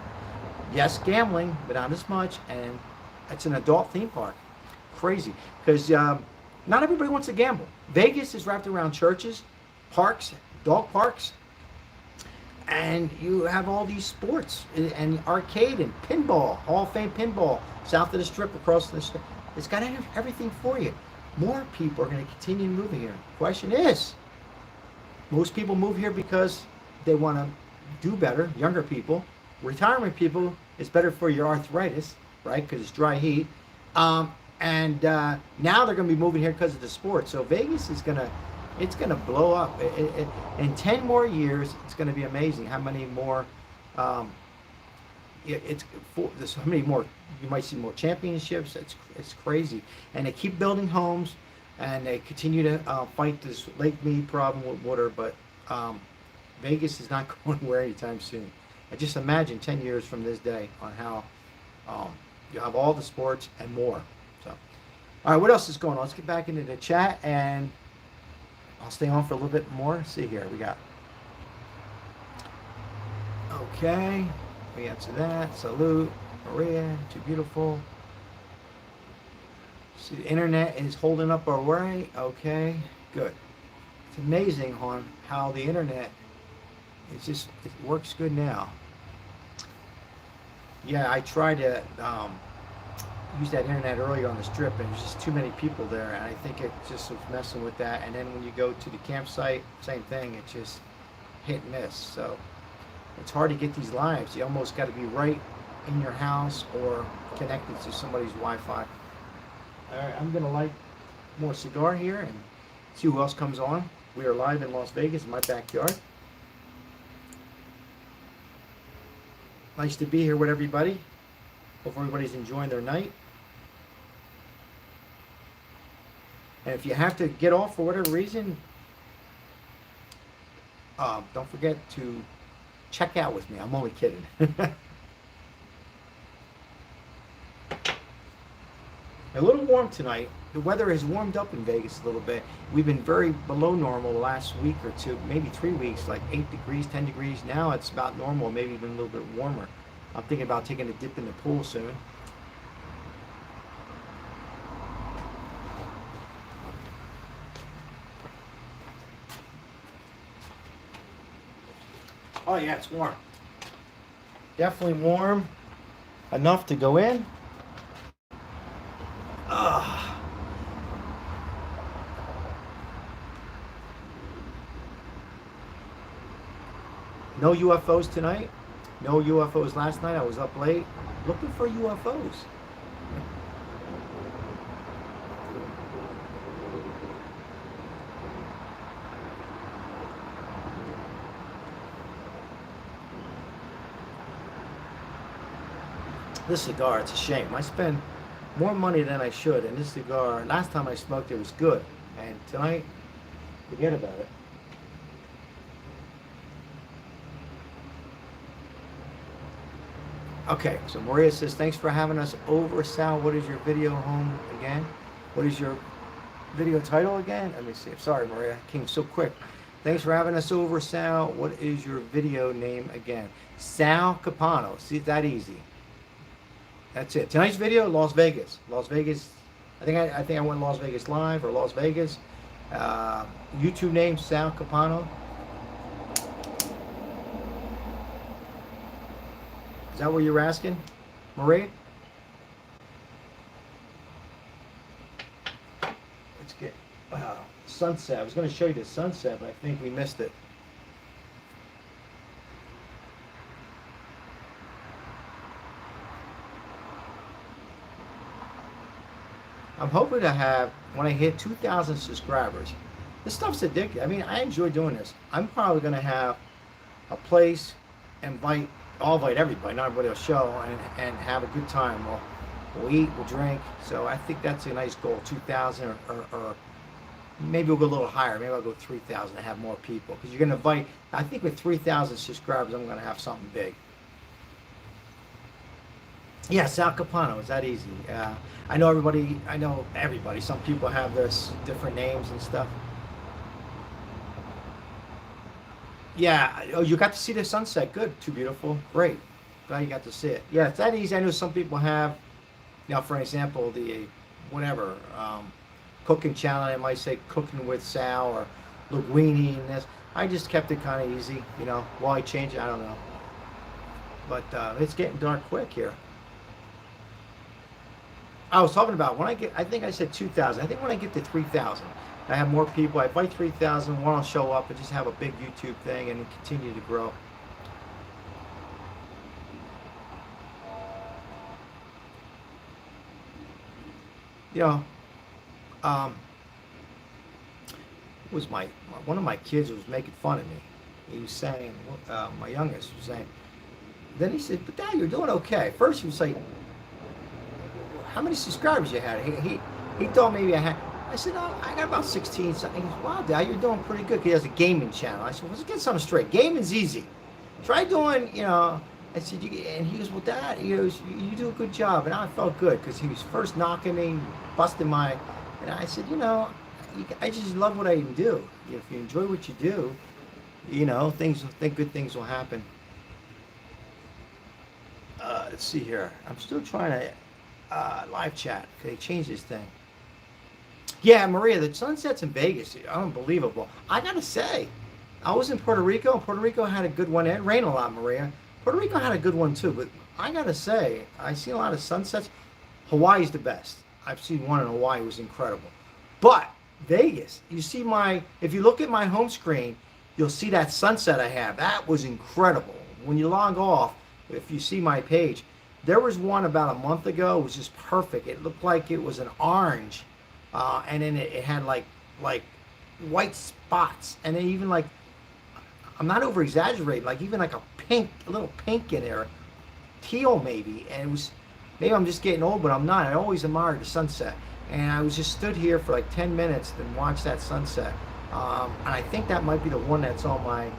Yes, gambling, but not as much, and it's an adult theme park. Crazy, because not everybody wants to gamble. Vegas is wrapped around churches, parks, dog parks, and you have all these sports and arcade and pinball, Hall of Fame pinball, south of the Strip, across the Strip. It's got everything for you. More people are going to continue moving here. Question is, most people move here because they want to do better. Younger people, retirement people, it's better for your arthritis, right? Because it's dry heat. Now they're going to be moving here because of the sport. So Vegas is it's going to blow up. In 10 more years, it's going to be amazing. How many more? How many more? You might see more championships. It's crazy. And they keep building homes. And they continue to fight this Lake Mead problem with water, but Vegas is not going anywhere anytime soon. I just imagine 10 years from this day on how you have all the sports and more. So, all right, what else is going on? Let's get back into the chat, and I'll stay on for a little bit more. Let's see here, we got. Okay, we answer that. Salute, Maria, too beautiful. See, the internet is holding up our way. Okay, good. It's amazing on how the internet it works good now. Yeah, I tried to use that internet earlier on the Strip, and there's just too many people there, and I think it just was messing with that. And then when you go to the campsite, same thing. It's just hit and miss. So it's hard to get these lives. You almost got to be right in your house or connected to somebody's Wi-Fi. All right, I'm gonna light more cigar here and see who else comes on. We are live in Las Vegas in my backyard. Nice to be here with everybody. Hope everybody's enjoying their night. And if you have to get off for whatever reason, don't forget to check out with me. I'm only kidding. A little warm tonight. The weather has warmed up in Vegas a little bit. We've been very below normal the last week or two, maybe 3 weeks, like 8 degrees, 10 degrees. Now it's about normal, maybe even a little bit warmer. I'm thinking about taking a dip in the pool soon. Oh yeah, it's warm. Definitely warm enough to go in. No UFOs tonight. No UFOs last night. I was up late looking for UFOs. This cigar, it's a shame. I spend more money than I should, and this cigar, last time I smoked it was good, and tonight, forget about it. Okay, so Maria says, thanks for having us over. Sal, what is your video home again? What is your video title again? Let me see. Sorry, Maria, I came so quick. Thanks for having us over, Sal. What is your video name again? Sal Capano. See, that easy. That's it. Tonight's video, Las Vegas. Las Vegas. I think I went Las Vegas Live or Las Vegas. YouTube name, Sal Capano. Is that what you're asking, Marie? Let's get sunset. I was going to show you the sunset, but I think we missed it. I'm hoping to have, when I hit 2,000 subscribers, this stuff's addictive. I mean, I enjoy doing this. I'm probably going to have a place, I'll invite everybody, not everybody will show, and have a good time. We'll eat, we'll drink. So I think that's a nice goal, 2,000 or maybe we'll go a little higher. Maybe I'll go 3,000 to have more people. Because you're going to invite, I think with 3,000 subscribers, I'm going to have something big. Yeah, Sal Capano, is that easy? I know everybody. Some people have this different names and stuff. Yeah, oh, you got to see the sunset. Good, too beautiful. Great. Glad you got to see it. Yeah, it's that easy. I know some people have, for example, the whatever, cooking channel. They might say cooking with Sal or Linguini and this. I just kept it kind of easy, Why change it, I don't know. But it's getting dark quick here. I was talking about when I think I said 2,000. I think when I get to 3,000, I have more people. I invite 3,000, one will show up and just have a big YouTube thing and continue to grow. Was one of my kids was making fun of me. He was saying, my youngest was saying, then he said, but Dad, you're doing okay. First he was like, how many subscribers you had? He told me I said, oh, I got about 16. So he goes, wow, Dad, you're doing pretty good. He has a gaming channel. I said, well, let's get something straight. Gaming's easy. Try doing, I said, and he goes, well, Dad, you do a good job. And I felt good because he was first knocking me, busting and I said, I just love what I do. If you enjoy what you do, good things will happen. Let's see here. I'm still trying to live chat. Okay, change this thing. Yeah, Maria, the sunsets in Vegas, unbelievable. I gotta say, I was in Puerto Rico. Puerto Rico had a good one. It rained a lot, Maria. Puerto Rico had a good one too, but I gotta say, I seen a lot of sunsets. Hawaii's the best. I've seen one in Hawaii. It was incredible. But Vegas, if you look at my home screen, you'll see that sunset I have. That was incredible. When you log off, if you see my page, there was one about a month ago. It was just perfect. It looked like it was an orange and then it had like white spots, and then even like, I'm not over exaggerating, like even like a little pink in there, teal maybe, and it was, maybe I'm just getting old, but I'm not. I always admired the sunset, and I was just stood here for like 10 minutes and watched that sunset, and I think that might be the one that's on my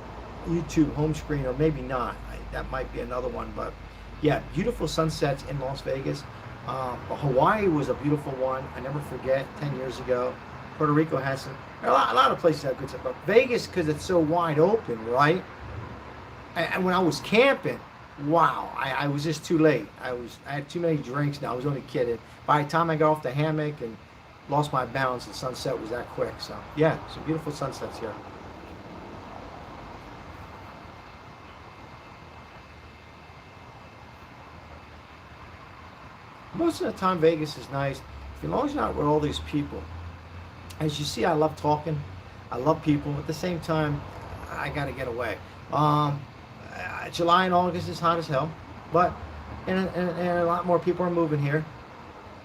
YouTube home screen, or maybe not. That might be another one, but yeah, beautiful sunsets in Las Vegas. Hawaii was a beautiful one. I never forget. 10 years ago, Puerto Rico has some. A lot of places have good stuff, but Vegas, because it's so wide open, right? And when I was camping, wow, I was just too late. I had too many drinks. Now I was only kidding. By the time I got off the hammock and lost my balance, the sunset was that quick. So yeah, some beautiful sunsets here. Most of the time, Vegas is nice as long as you're not with all these people. As you see, I love talking. I love people. At the same time, I got to get away. Um, July and August is hot as hell, but and a lot more people are moving here.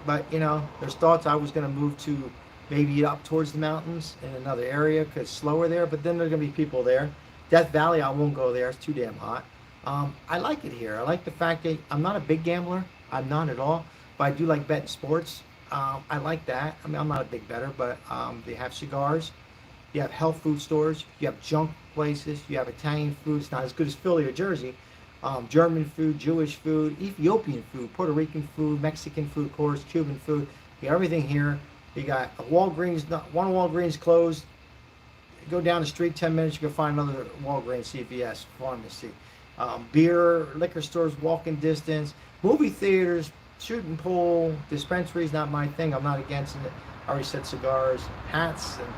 But there's thoughts I was going to move to maybe up towards the mountains in another area because it's slower there. But then there's going to be people there. Death Valley, I won't go there. It's too damn hot. I like it here. I like the fact that I'm not a big gambler. I'm not at all. But I do like betting sports. I like that. I mean, I'm not a big bettor, but they have cigars. You have health food stores. You have junk places. You have Italian food. It's not as good as Philly or Jersey. German food, Jewish food, Ethiopian food, Puerto Rican food, Mexican food, of course, Cuban food. You got everything here. You got a Walgreens. One Walgreens closed. Go down the street 10 minutes, you can find another Walgreens, CVS, pharmacy. Beer, liquor stores, walking distance. Movie theaters, shooting pool, dispensaries, not my thing. I'm not against it. I already said cigars, hats, and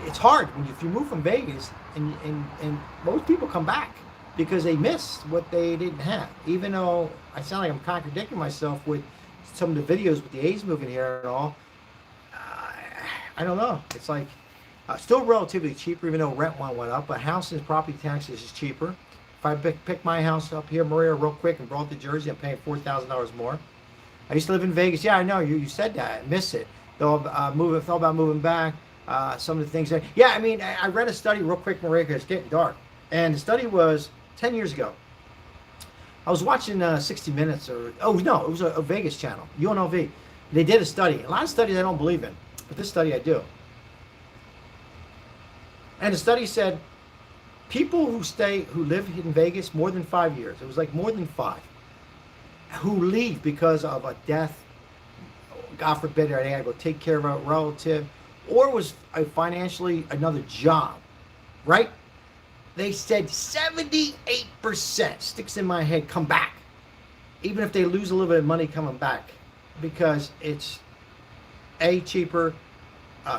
it's hard when if you move from Vegas, and most people come back because they missed what they didn't have. Even though I sound like I'm contradicting myself with some of the videos with the A's moving here and all, I don't know. It's like still relatively cheaper, even though rent one went up. But house and property taxes is cheaper. If I pick my house up here, Maria, real quick, and brought to Jersey, I'm paying $4,000 more. I used to live in Vegas. Yeah, I know you said that. I miss it. Though thought about moving back. Some of the things there. Yeah, I mean, I read a study real quick, Maria, because it's getting dark. And the study was 10 years ago. I was watching 60 Minutes, it was a Vegas channel, UNLV. They did a study. A lot of studies I don't believe in, but this study I do. And the study said people who live in Vegas more than 5 years, it was like more than 5, who leave because of a death, God forbid, or they had to go take care of a relative, or was financially another job, right? They said 78%, sticks in my head, come back. Even if they lose a little bit of money coming back. Because it's A, cheaper,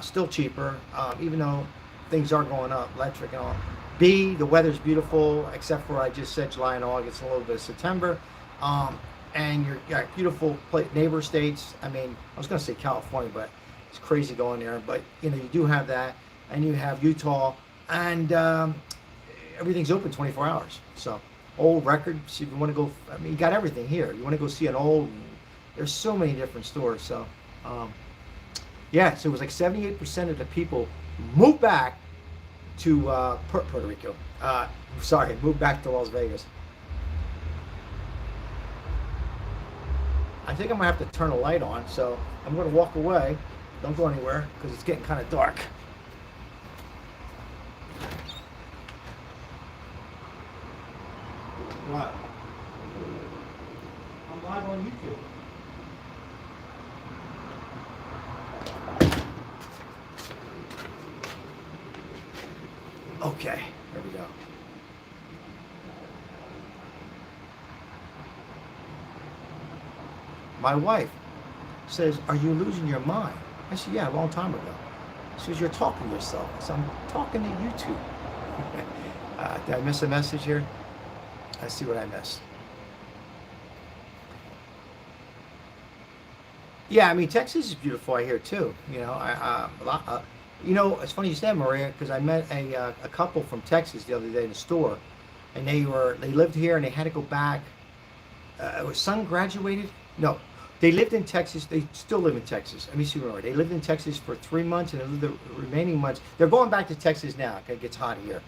still cheaper, even though things are going up, electric and all. B, the weather's beautiful, except for I just said July and August, and a little bit of September. And you got beautiful neighbor states. I mean, I was going to say California, but it's crazy going there. But, you do have that. And you have Utah. And everything's open 24 hours. So, old records, if you want to go, I mean, you got everything here. You want to go see an old, there's so many different stores. So, yeah, so it was like 78% of the people moved back to Puerto Rico. Moved back to Las Vegas. I think I'm going to have to turn a light on, so I'm going to walk away. Don't go anywhere, because it's getting kind of dark. What? I'm live on YouTube. Okay, there we go. My wife says, "Are you losing your mind?" I said, "Yeah, a long time ago." She says, "You're talking to yourself." I said, "I'm talking to YouTube." Did I miss a message here? Let's see what I missed. Yeah, I mean, Texas is beautiful. I hear too. It's funny you said, Maria, because I met a couple from Texas the other day in the store, and they lived here and they had to go back. Was son graduated? No, They lived in Texas. They still live in Texas. Let me see where they lived in Texas for 3 months, and the remaining months they're going back to Texas now. Okay, it gets hot here.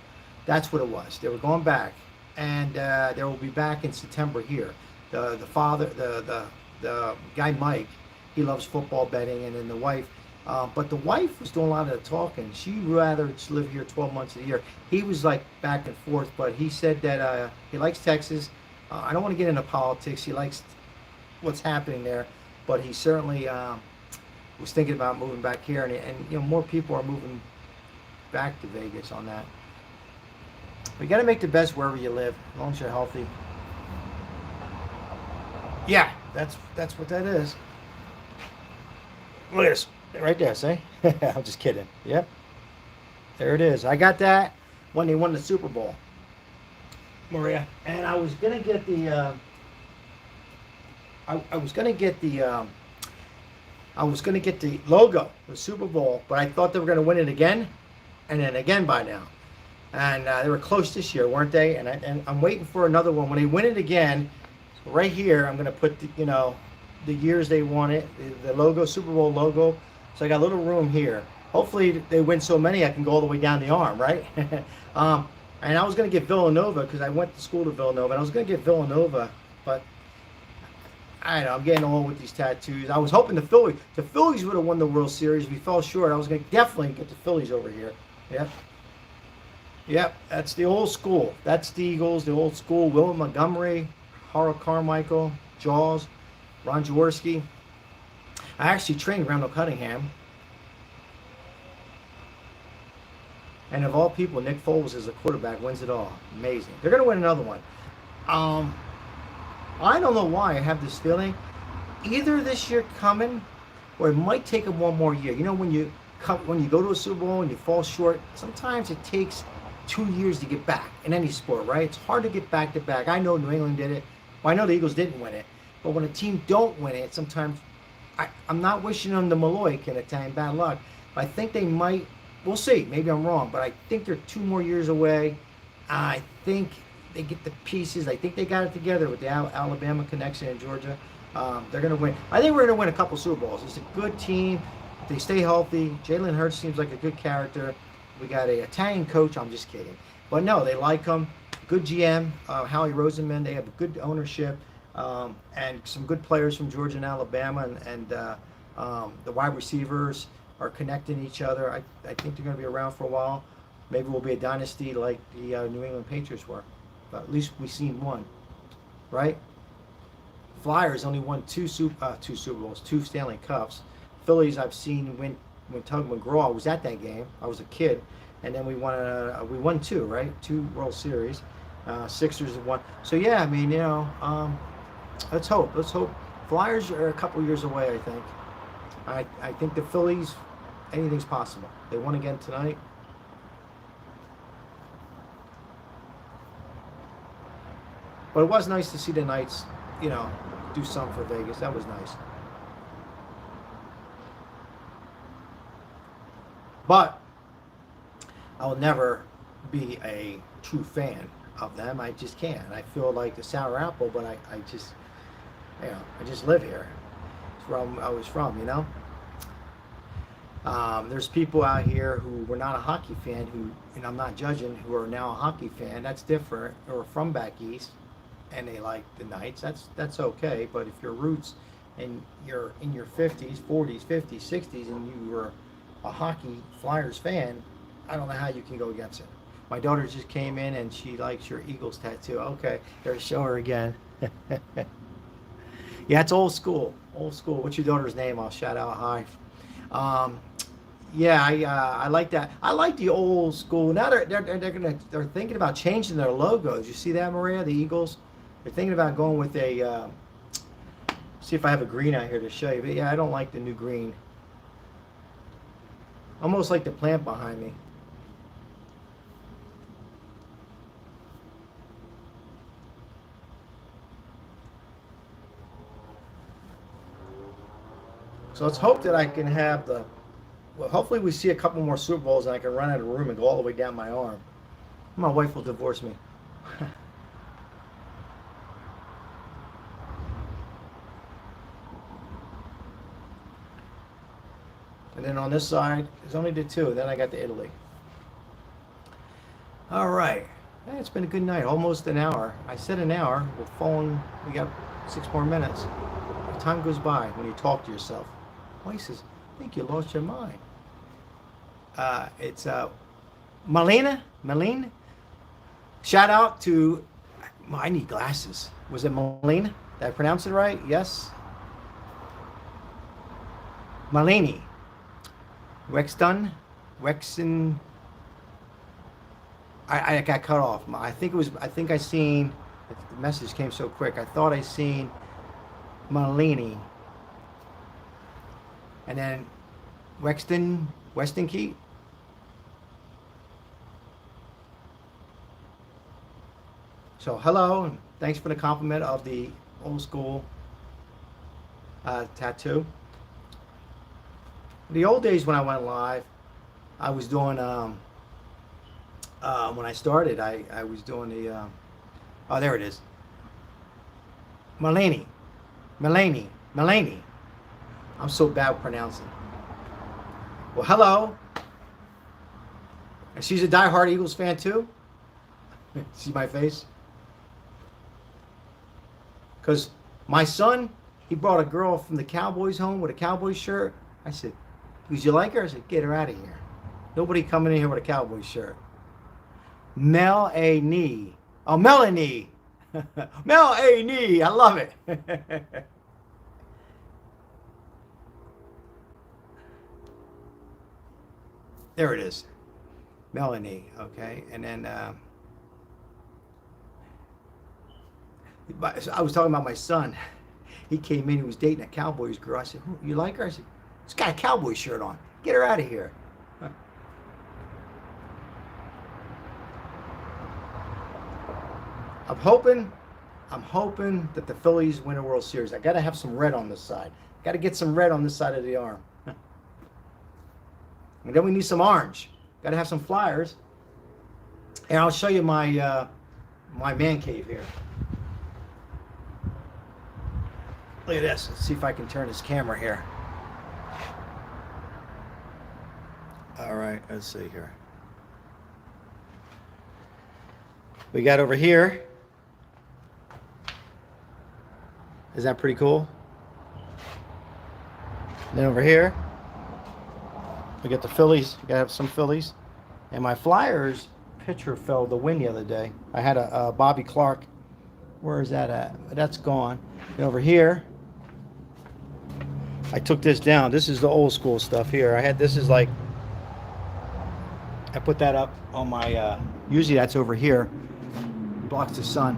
That's what it was. They were going back, and they will be back in September here. The father, the guy Mike, he loves football betting, and then the wife. But the wife was doing a lot of the talking. She'd rather just live here 12 months of the year. He was like back and forth, but he said that he likes Texas. I don't want to get into politics. He likes what's happening there, but he certainly was thinking about moving back here, and more people are moving back to Vegas on that. But you got to make the best wherever you live, as long as you're healthy. Yeah, that's what that is. Look at this right there. See? I'm just kidding. Yep, there it is. I got that when they won the Super Bowl, Maria, and I was gonna get the. I was gonna get the logo, the Super Bowl, but I thought they were gonna win it again, and then again by now, and they were close this year, weren't they? And I'm waiting for another one. When they win it again, right here, I'm gonna put the years they won it, the logo, Super Bowl logo. So I got a little room here. Hopefully they win so many I can go all the way down the arm, right? And I was gonna get Villanova because I went to school to Villanova, and I was gonna get Villanova, but. I don't know, I'm getting old with these tattoos. I was hoping the Phillies would have won the World Series. We fell short. I was going to definitely get the Phillies over here. Yep. Yep, that's the old school. That's the Eagles, the old school. Will Montgomery, Harold Carmichael, Jaws, Ron Jaworski. I actually trained Randall Cunningham. And of all people, Nick Foles as a quarterback wins it all. Amazing. They're going to win another one. I don't know why I have this feeling. Either this year coming, or it might take them one more year. When you go to a Super Bowl and you fall short, sometimes it takes 2 years to get back in any sport, right? It's hard to get back to back. I know New England did it. Well, I know the Eagles didn't win it. But when a team don't win it, sometimes I'm not wishing them the Malloy kind of time, bad luck. But I think they might. We'll see. Maybe I'm wrong, but I think they're 2 more years away. I think they get the pieces. I think they got it together with the Alabama connection in Georgia. They're going to win. I think we're going to win a couple Super Bowls. It's a good team. If they stay healthy. Jalen Hurts seems like a good character. We got a Italian coach. I'm just kidding. But no, they like him. Good GM, Howie Roseman. They have good ownership and some good players from Georgia and Alabama. And the wide receivers are connecting each other. I think they're going to be around for a while. Maybe we'll be a dynasty like the New England Patriots were. But at least we've seen one, right? Flyers only won two Super Bowls, 2 Stanley Cups. Phillies I've seen when Tug McGraw was at that game. I was a kid, and then we won 2, right? 2 World Series. Sixers have won. So yeah, I mean, let's hope. Flyers are a couple years away. I think. I think the Phillies, anything's possible. They won again tonight. But it was nice to see the Knights, do something for Vegas. That was nice. But I'll never be a true fan of them. I just can't. I feel like the sour apple, but I just, I just live here. It's where I was from, There's people out here who were not a hockey fan, who, and I'm not judging, who are now a hockey fan. That's different. Or from back east, and they like the Knights. That's okay. But if your roots and you're in your 50s, 40s, 50s, 60s, and you were a hockey Flyers fan, I don't know how you can go against it. My daughter just came in and she likes your Eagles tattoo. Okay, there's show her again. Yeah, it's old school. Old school. What's your daughter's name? I'll shout out hi. Yeah, I like that. I like the old school. Now they're thinking about changing their logos. You see that, Maria? The Eagles. They're thinking about going with a. See if I have a green out here to show you. But yeah, I don't like the new green. Almost like the plant behind me. So let's hope that I can have the. Well, hopefully we see a couple more Super Bowls and I can run out of the room and go all the way down my arm. My wife will divorce me. then on this side, there's only the two. Then I got to Italy. All right. Hey, it's been a good night. Almost an hour. I said an hour. We're phone. We got 6 more minutes. Time goes by when you talk to yourself. Well, he says, I think you lost your mind. It's Malene. Shout out to, I need glasses. Was it Malene? Did I pronounce it right? Yes. Malene. Wexton. I got cut off. I think I seen, the message came so quick. I thought I seen Malene. And then Weston Key. So hello, and thanks for the compliment of the old school tattoo. The old days when I went live, I was doing when I started, I was doing the oh, there it is. Malene. I'm so bad with pronouncing. Well, hello. And she's a diehard Eagles fan too. See my face? Because my son, he brought a girl from the Cowboys home with a Cowboys shirt. I said, "Would you like her?" I said, "Get her out of here. Nobody coming in here with a Cowboys shirt." Melanie. Oh, Melanie. Melanie. I love it. There it is. Melanie. Okay. And then I was talking about my son. He came in, he was dating a Cowboys girl. I said, "You like her?" I said, "She's got a Cowboys shirt on. Get her out of here." I'm hoping that the Phillies win a World Series. I got to have some red on this side. Got to get some red on this side of the arm. And then we need some orange. Got to have some flyers. And I'll show you my my man cave here. Look at this. Let's see if I can turn this camera here. All right, let's see here. We got over here. Is that pretty cool? Then over here, we got the Phillies. We gotta have some Phillies. And my Flyers pitcher fell the wind the other day. I had a Bobby Clark. Where is that at? That's gone. And over here, I took this down. This is the old school stuff here. This is like, I put that up on my, usually that's over here. Blocks the sun.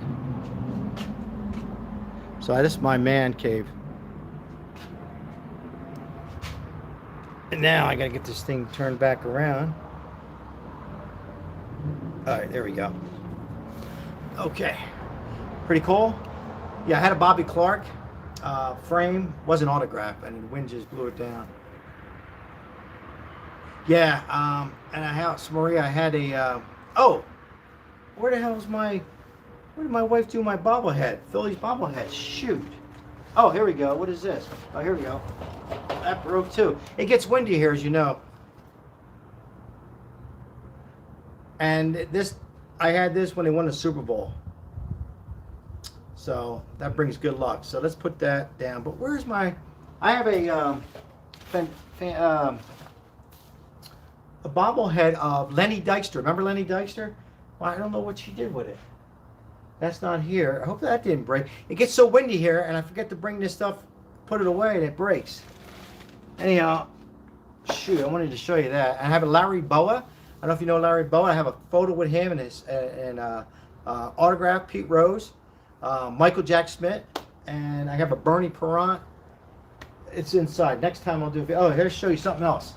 So this is my man cave. And now I gotta get this thing turned back around. All right, there we go. Okay, pretty cool. Yeah, I had a Bobby Clark frame, wasn't autographed, and the wind just blew it down. Yeah, and I have Maria. I had a. Oh, where the hell is my? Where did my wife do my bobblehead? Phillies bobblehead. Shoot. Oh, here we go. What is this? Oh, here we go. That broke too. It gets windy here, as you know. And this, I had this when they won the Super Bowl. So that brings good luck. So let's put that down. But where's my? I have a bobblehead of Lenny Dykstra. Remember Lenny Dykstra? Well, I don't know what she did with it. That's not here. I hope that didn't break. It gets so windy here, and I forget to bring this stuff, put it away, and it breaks. Anyhow, shoot, I wanted to show you that. I have a Larry Boa. I don't know if you know Larry Boa. I have a photo with him and his autograph, Pete Rose, Michael Jack Smith, and I have a Bernie Perrant. It's inside. Next time I'll do it. Oh, here's show you something else.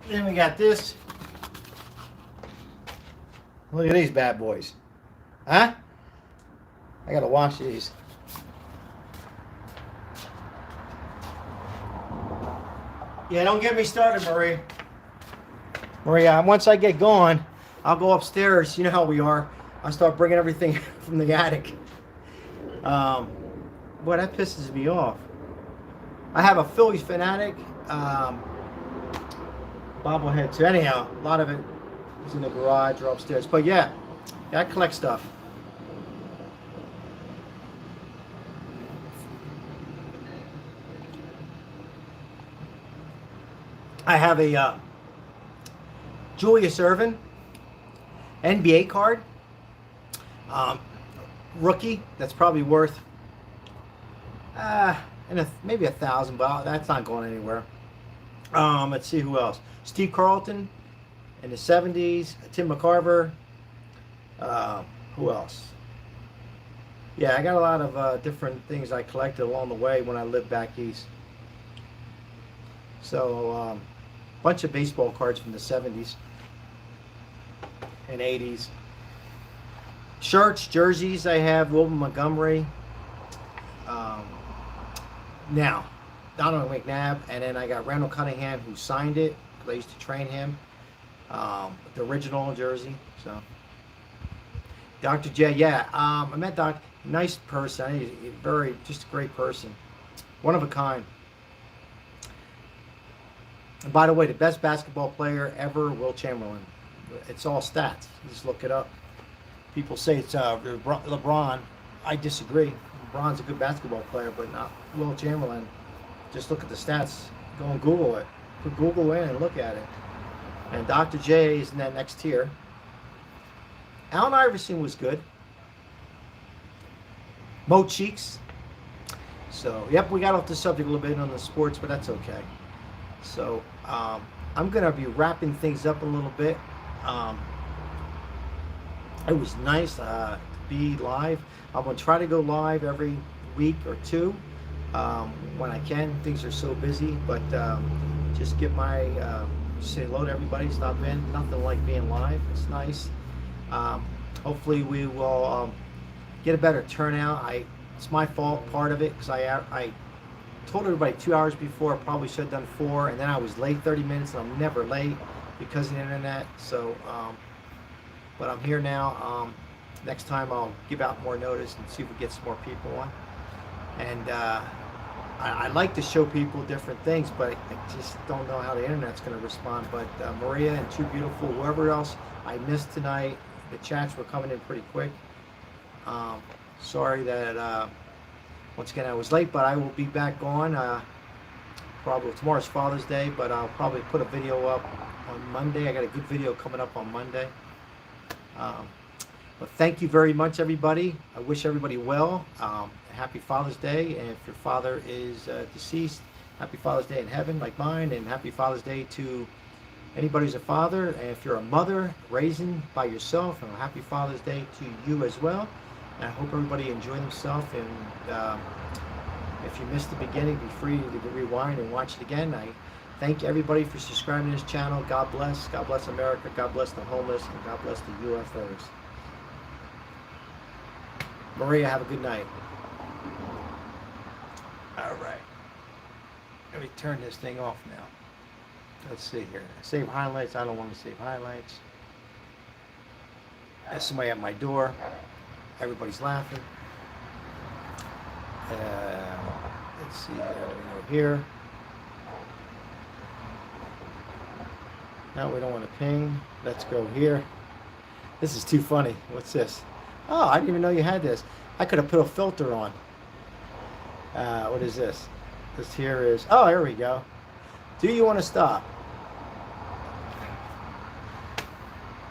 Then we got this. Look at these bad boys. Huh? I gotta wash these. Yeah, don't get me started, Marie. Maria, once I get going, I'll go upstairs. You know how we are. I'll start bringing everything from the attic. Boy, that pisses me off. I have a Phillies fanatic bobblehead too. Anyhow, a lot of it is in the garage or upstairs. But yeah, I collect stuff. I have a Julius Erving NBA card, rookie. That's probably worth maybe $1,000, but that's not going anywhere. Let's see who else. Steve Carlton in the '70s. Tim McCarver. Who else? Yeah, I got a lot of different things I collected along the way when I lived back east. So, bunch of baseball cards from the '70s and '80s. Shirts, jerseys. I have Wilbur Montgomery. Now, Donald McNabb, and then I got Randall Cunningham, who signed it. I used to train him. The original jersey. So, Dr. J. Yeah, I met Doc. Nice person. He's just a great person. One of a kind. And by the way, the best basketball player ever, Will Chamberlain. It's all stats. Just look it up. People say it's LeBron. I disagree. LeBron's a good basketball player, but not Will Chamberlain. Just look at the stats. Go and Google it. Put Google in and look at it. And Dr. J is in that next tier. Allen Iverson was good. Mo Cheeks. So, yep, we got off the subject a little bit on the sports, but that's okay. So, I'm going to be wrapping things up a little bit. It was nice to be live. I'm going to try to go live every week or two when I can. Things are so busy, but just give my say hello to everybody. Stop in. Nothing like being live. It's nice. Hopefully we will get a better turnout. It's my fault, part of it, because I told everybody 2 hours before. I probably should have done 4, and then I was late 30 minutes, and I'm never late because of the internet. So, but I'm here now. Next time I'll give out more notice and see if we get some more people on. And I like to show people different things, but I just don't know how the internet's going to respond. But Maria and Too Beautiful, whoever else I missed tonight, the chats were coming in pretty quick. Sorry that once again I was late, but I will be back on. Probably tomorrow's Father's Day, but I'll probably put a video up on Monday. I got a good video coming up on Monday. But thank you very much, everybody. I wish everybody well. Happy Father's Day, and if your father is deceased, happy Father's Day in heaven like mine, and happy Father's Day to anybody who's a father. And if you're a mother raising by yourself, and a happy Father's Day to you as well. And I hope everybody enjoyed themselves, and if you missed the beginning, be free to rewind and watch it again. I thank everybody for subscribing to this channel. God bless. God bless America. God bless the homeless, and God bless the UFOs. Maria, have a good night. All right. Let me turn this thing off now. Let's see here. Save highlights. I don't want to save highlights. There's somebody at my door. Everybody's laughing. Let's see here. Over here. No, we don't want to ping. Let's go here. This is too funny. What's this? Oh, I didn't even know you had this. I could have put a filter on. What is this? This here is, oh, here we go. Do you want to stop?